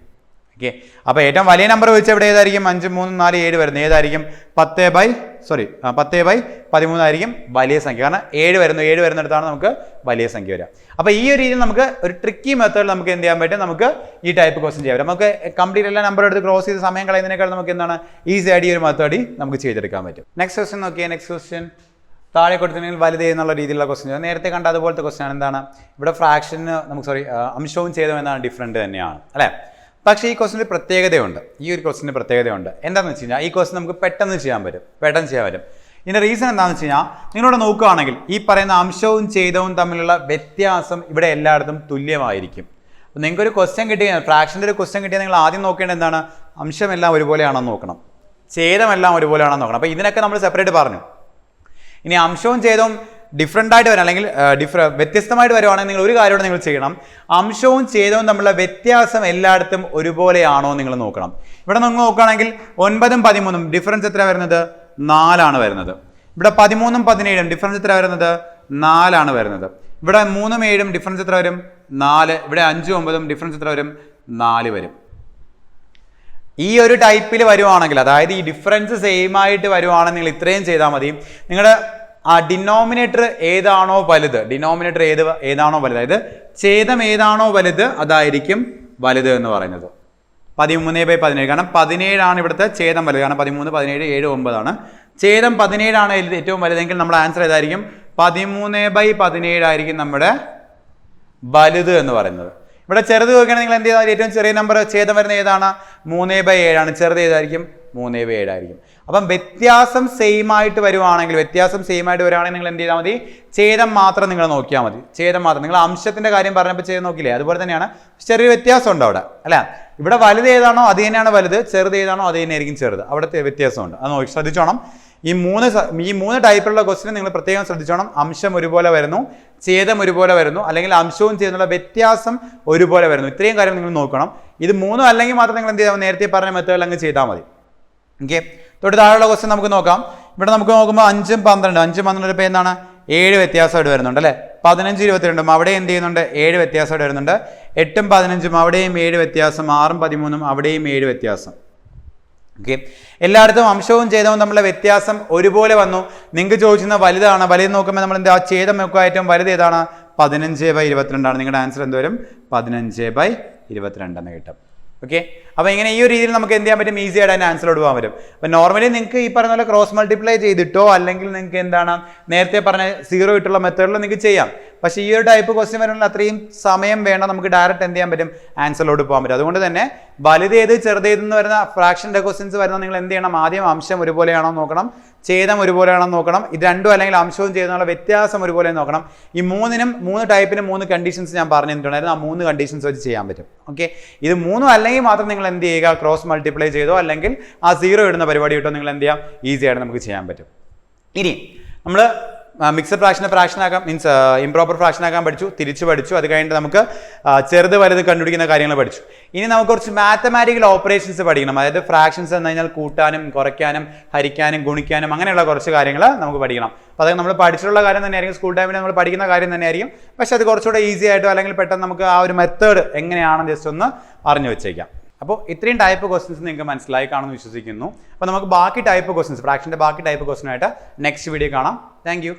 ഓക്കെ, അപ്പോൾ ഏറ്റവും വലിയ നമ്പർ വെച്ച് ഇവിടെ ഏതായിരിക്കും? 5 3 4 7 വരുന്നത് ഏതായിരിക്കും? 10/13 ആയിരിക്കും വലിയ സംഖ്യ. കാരണം 7 വരുന്നിടത്താണ് നമുക്ക് വലിയ സംഖ്യ വരിക. അപ്പോൾ ഈ ഒരു രീതിയിൽ നമുക്ക് ഒരു ട്രിക്കി മെത്തേഡിൽ നമുക്ക് എന്ത് ചെയ്യാൻ പറ്റും? നമുക്ക് ഈ ടൈപ്പ് ക്വസ്റ്റ്യൻ ചെയ്യാം. നമുക്ക് കംപ്ലീറ്റ് എല്ലാ നമ്പർ എടുത്ത് ക്രോസ് ചെയ്ത് സമയം കളയുന്നതിനേക്കാൾ നമുക്ക് എന്താണ് ഈസി ആയിട്ട് ഈ ഒരു മെത്തേഡ് നമുക്ക് ചെയ്തെടുക്കാൻ പറ്റും. നെക്സ്റ്റ് ക്വസ്റ്റ്യൻ നോക്കിയാൽ നെക്സ്റ്റ് ക്വസ്റ്റ്യൻ താഴെ കൊടുത്തിട്ടുണ്ടെങ്കിൽ വലുത് എന്നുള്ള രീതിയിലുള്ള ക്വസ്റ്റ്യൻ. നേരത്തെ കണ്ട അതുപോലത്തെ ക്വസ്റ്റ്യൻ ആണ്. എന്താണ് ഇവിടെ ഫ്രാക്ഷന് നമുക്ക് അംശവും ഛേദവും എന്നാണ് ഡിഫറൻറ്റ് തന്നെയാണ് അല്ലേ. പക്ഷേ ഈ ക്വസ്റ്റിന് പ്രത്യേകതയുണ്ട്. എന്താണെന്ന് വെച്ച് കഴിഞ്ഞാൽ ഈ ക്വസ്റ്റ്യൻ നമുക്ക് പെട്ടെന്ന് ചെയ്യാൻ പറ്റും. ഇതിൻ്റെ റീസൺ എന്താണെന്ന് വെച്ച് കഴിഞ്ഞാൽ നിങ്ങളോട് നോക്കുകയാണെങ്കിൽ ഈ പറയുന്ന അംശവും ഛേദവും തമ്മിലുള്ള വ്യത്യാസം ഇവിടെ എല്ലായിടത്തും തുല്യമായിരിക്കും. അപ്പോൾ നിങ്ങൾക്കൊരു ക്വസ്റ്റ്യൻ കിട്ടിയാൽ ഫ്രാക്ഷൻ്റെ ഒരു ക്വസ്റ്റ്യൻ കിട്ടിയാൽ നിങ്ങൾ ആദ്യം നോക്കേണ്ടത് എന്താണ്? അംശമെല്ലാം ഒരുപോലെയാണോ നോക്കണം, ഛേദമെല്ലാം ഒരുപോലെയാണോ നോക്കണം. അപ്പോൾ ഇതിനൊക്കെ നമ്മൾ സെപ്പറേറ്റ് പറഞ്ഞു. ഇനി അംശവും ഛേദവും ഡിഫറൻ്റ് ആയിട്ട് വരാം അല്ലെങ്കിൽ വ്യത്യസ്തമായിട്ട് വരുവാണെങ്കിൽ നിങ്ങൾ ഒരു കാര്യമാണ് നിങ്ങൾ ചെയ്യണം. അംശവും ഛേദവും തമ്മിലുള്ള വ്യത്യാസം എല്ലായിടത്തും ഒരുപോലെയാണോ നിങ്ങൾ നോക്കണം. ഇവിടെ നിങ്ങൾ നോക്കുകയാണെങ്കിൽ 9 13 ഡിഫറൻസ് എത്ര വരുന്നത്? 4 ആണ് വരുന്നത്. ഇവിടെ 13 17 ഡിഫറൻസ് എത്ര വരുന്നത്? 4 ആണ് വരുന്നത്. ഇവിടെ 3 7 ഡിഫറൻസ് എത്ര വരും? 4. ഇവിടെ 5 9 ഡിഫറൻസ് എത്ര വരും? 4 വരും. ഈ ഒരു ടൈപ്പിൽ വരുവാണെങ്കിൽ, അതായത് ഈ ഡിഫറൻസ് സെയിം ആയിട്ട് വരുവാണെങ്കിൽ നിങ്ങൾ ഇത്രയും ചെയ്താൽ മതി. നിങ്ങളുടെ ആ ഡിനോമിനേറ്റർ ഏതാണോ വലുത്, അതായത് ഛേദം ഏതാണോ വലുത് അതായിരിക്കും വലുത് എന്ന് പറയുന്നത്. 13/17. കാരണം 17 ആണ് ഇവിടുത്തെ ഛേദം വലുത്. കാരണം 13 17 7 9 ആണ്. ഛേദം 17 ആണ് ഏറ്റവും വലുതെങ്കിൽ നമ്മുടെ ആൻസർ ഏതായിരിക്കും? 13/17 ആയിരിക്കും നമ്മുടെ വലുത് എന്ന് പറയുന്നത്. ഇവിടെ ചെറുത് നോക്കുകയാണെങ്കിൽ നിങ്ങൾ എന്ത് ചെയ്താൽ ഏറ്റവും ചെറിയ നമ്പർ ഛേദം വരുന്ന ഏതാണ്? 3/7 ആണ്. ചെറുത് ഏതായിരിക്കും? 3/7 ആയിരിക്കും. അപ്പം വ്യത്യാസം സെയിം ആയിട്ട് വരുവാണെങ്കിൽ നിങ്ങൾ എന്ത് ചെയ്താൽ മതി, ഛേദം മാത്രം നിങ്ങൾ നോക്കിയാൽ മതി. ഛേദം മാത്രം. നിങ്ങൾ അംശത്തിന്റെ കാര്യം പറഞ്ഞപ്പോൾ ഛേദം നോക്കില്ലേ, അതുപോലെ തന്നെയാണ്. ചെറിയ വ്യത്യാസം ഉണ്ട് അവിടെ, അല്ലേ? ഇവിടെ വലുത് ഏതാണോ അത് തന്നെയാണ് വലുത്, ചെറുത് ഏതാണോ അത് തന്നെയായിരിക്കും ചെറുത്. അവിടുത്തെ വ്യത്യാസമുണ്ട്, അത് നോക്കി ശ്രദ്ധിച്ചോണം. ഈ മൂന്ന് ടൈപ്പിലുള്ള ക്വസ്റ്റ്യൻ നിങ്ങൾ പ്രത്യേകം ശ്രദ്ധിച്ചോണം. അംശം ഒരുപോലെ വരുന്നു, ഛേദം ഒരുപോലെ വരുന്നു, അല്ലെങ്കിൽ അംശവും ഛേദമുള്ള വ്യത്യാസം ഒരുപോലെ വരുന്നു. ഇത്രയും കാര്യം നിങ്ങൾ നോക്കണം. ഇത് മൂന്നും അല്ലെങ്കിൽ മാത്രം നിങ്ങൾ എന്ത് ചെയ്താൽ നേരത്തെ പറഞ്ഞ മെത്തേഡിൽ അങ്ങ് ചെയ്താൽ മതി. ഓക്കെ, തൊട്ട് താഴെയുള്ള ക്വസ്റ്റ്യൻ നമുക്ക് നോക്കാം. ഇവിടെ നമുക്ക് നോക്കുമ്പോൾ 5ഉം 12 ഇപ്പോൾ എന്താണ് 7 വ്യത്യാസമായിട്ട് വരുന്നുണ്ട്, അല്ലേ? 15 22 അവിടെ എന്ത് ചെയ്യുന്നുണ്ട്, 7 വ്യത്യാസമായിട്ട് വരുന്നുണ്ട്. 8ഉം 15ഉം അവിടെയും 7 വ്യത്യാസം, 6ഉം 13ഉം അവിടെയും 7 വ്യത്യാസം. ഓക്കെ, എല്ലായിടത്തും അംശവും ഛേദവും തമ്മിലുള്ള വ്യത്യാസം ഒരുപോലെ വന്നു. നിങ്ങൾക്ക് ചോദിക്കുന്ന വലുതാണ്. വലുത് നോക്കുമ്പോൾ നമ്മൾ എന്താ, ഛേദം നോക്കുക, ഏറ്റവും വലുത് ഏതാണ്, 15/22 ആണ്. നിങ്ങളുടെ ആൻസർ എന്ത് വരും, 15/22 എന്ന് കിട്ടും. ഓക്കെ, അപ്പോൾ ഇങ്ങനെ ഈ ഒരു രീതിയിൽ നമുക്ക് എന്ത് ചെയ്യാൻ പറ്റും, ഈസി ആയിട്ട് അതിൻ്റെ ആൻസറോട് പോകാൻ പറ്റും. അപ്പോൾ നോർമലി നിങ്ങൾക്ക് ഈ പറഞ്ഞ പോലെ ക്രോസ് മൾട്ടിപ്ലൈ ചെയ്തിട്ടോ അല്ലെങ്കിൽ നിങ്ങൾക്ക് എന്താണ് നേരത്തെ പറഞ്ഞ 0 ഇട്ടുള്ള മെത്തേഡിലോ നിങ്ങൾക്ക് ചെയ്യാം. പക്ഷേ ഈ ഒരു ടൈപ്പ് ക്വസ്റ്റ്യൻ വരുമ്പോൾ അത്രയും സമയം വേണ്ട, നമുക്ക് ഡയറക്റ്റ് എന്ത് ചെയ്യാൻ പറ്റും, ആൻസറിലോട്ട് പോകാൻ പറ്റും. അതുകൊണ്ട് തന്നെ വലുതേത് ചെറുതേതെന്ന് വരുന്ന ഫ്രാക്ഷൻ്റെ ക്വസ്റ്റ്യൻസ് വരുന്ന നിങ്ങൾ എന്ത് ചെയ്യണം, ആദ്യം അംശം ഒരുപോലെയാണോ നോക്കണം, ഛേദം ഒരുപോലെയാണോ നോക്കണം. ഇത് രണ്ടും അല്ലെങ്കിൽ അംശവും ഛേദമുള്ള വ്യത്യാസം ഒരുപോലെ നോക്കണം. ഈ 3 ടൈപ്പിനും 3 കണ്ടീഷൻസ് ഞാൻ പറഞ്ഞു തന്നിട്ടുണ്ടായിരുന്നു. ആ 3 കണ്ടീഷൻസ് വെച്ച് ചെയ്യാൻ പറ്റും. ഓക്കെ, ഇത് 3 അല്ലെങ്കിൽ മാത്രം നിങ്ങൾ എന്ത് ചെയ്യുക, ക്രോസ് മൾട്ടിപ്ലൈ ചെയ്തോ അല്ലെങ്കിൽ ആ 0 ഇടുന്ന പരിപാടി ഇട്ടോ നിങ്ങൾ എന്ത് ചെയ്യാം, ഈസി ആയിട്ട് നമുക്ക് ചെയ്യാൻ പറ്റും. ഇനി നമ്മൾ മിക്സഡ് ഫ്രാക്ഷൻ ആക്കാൻ മീൻസ് ഇംപ്രോപ്പർ ഫ്രാക്ഷൻ ആക്കാൻ പഠിച്ചു, തിരിച്ചു പഠിച്ചു. അത് കഴിഞ്ഞിട്ട് നമുക്ക് ചെറുത് വലുത് കണ്ടുപിടിക്കുന്ന കാര്യങ്ങൾ പഠിച്ചു. ഇനി നമുക്ക് കുറച്ച് മാത്തമാറ്റിക്കൽ ഓപ്പറേഷൻസ് പഠിക്കണം. അതായത് ഫ്രാക്ഷൻസ് എന്ന് കഴിഞ്ഞാൽ കൂട്ടാനും കുറയ്ക്കാനും ഹരിക്കാനും ഗുണിക്കാനും അങ്ങനെയുള്ള കുറച്ച് കാര്യങ്ങൾ നമുക്ക് പഠിക്കണം. അപ്പോൾ അത് നമ്മൾ പഠിച്ചിട്ടുള്ള കാര്യം തന്നെയായിരിക്കും, സ്കൂൾ ടൈമിൽ നമ്മൾ പഠിക്കുന്ന കാര്യം തന്നെയായിരിക്കും. പക്ഷെ അത് കുറച്ചുകൂടെ ഈസി ആയിട്ടോ അല്ലെങ്കിൽ പെട്ടെന്ന് നമുക്ക് ആ ഒരു മെത്തേഡ് എങ്ങനെയാണെന്ന് ജസ്റ്റ് ഒന്ന് അറിഞ്ഞു വെച്ചേക്കാം. അപ്പോൾ ഇത്രയും ടൈപ്പ് ക്വസ്റ്റൻസ് നിങ്ങൾക്ക് മനസ്സിലായി കാണുമെന്ന് വിശ്വസിക്കുന്നു. അപ്പോൾ നമുക്ക് ബാക്കി ടൈപ്പ് ക്വസ്റ്റൻസ്, ഫ്രാക്ഷൻ്റെ ബാക്കി ടൈപ്പ് ക്വസ്റ്റനായിട്ട് നെക്സ്റ്റ് വീഡിയോ കാണാം. Thank you.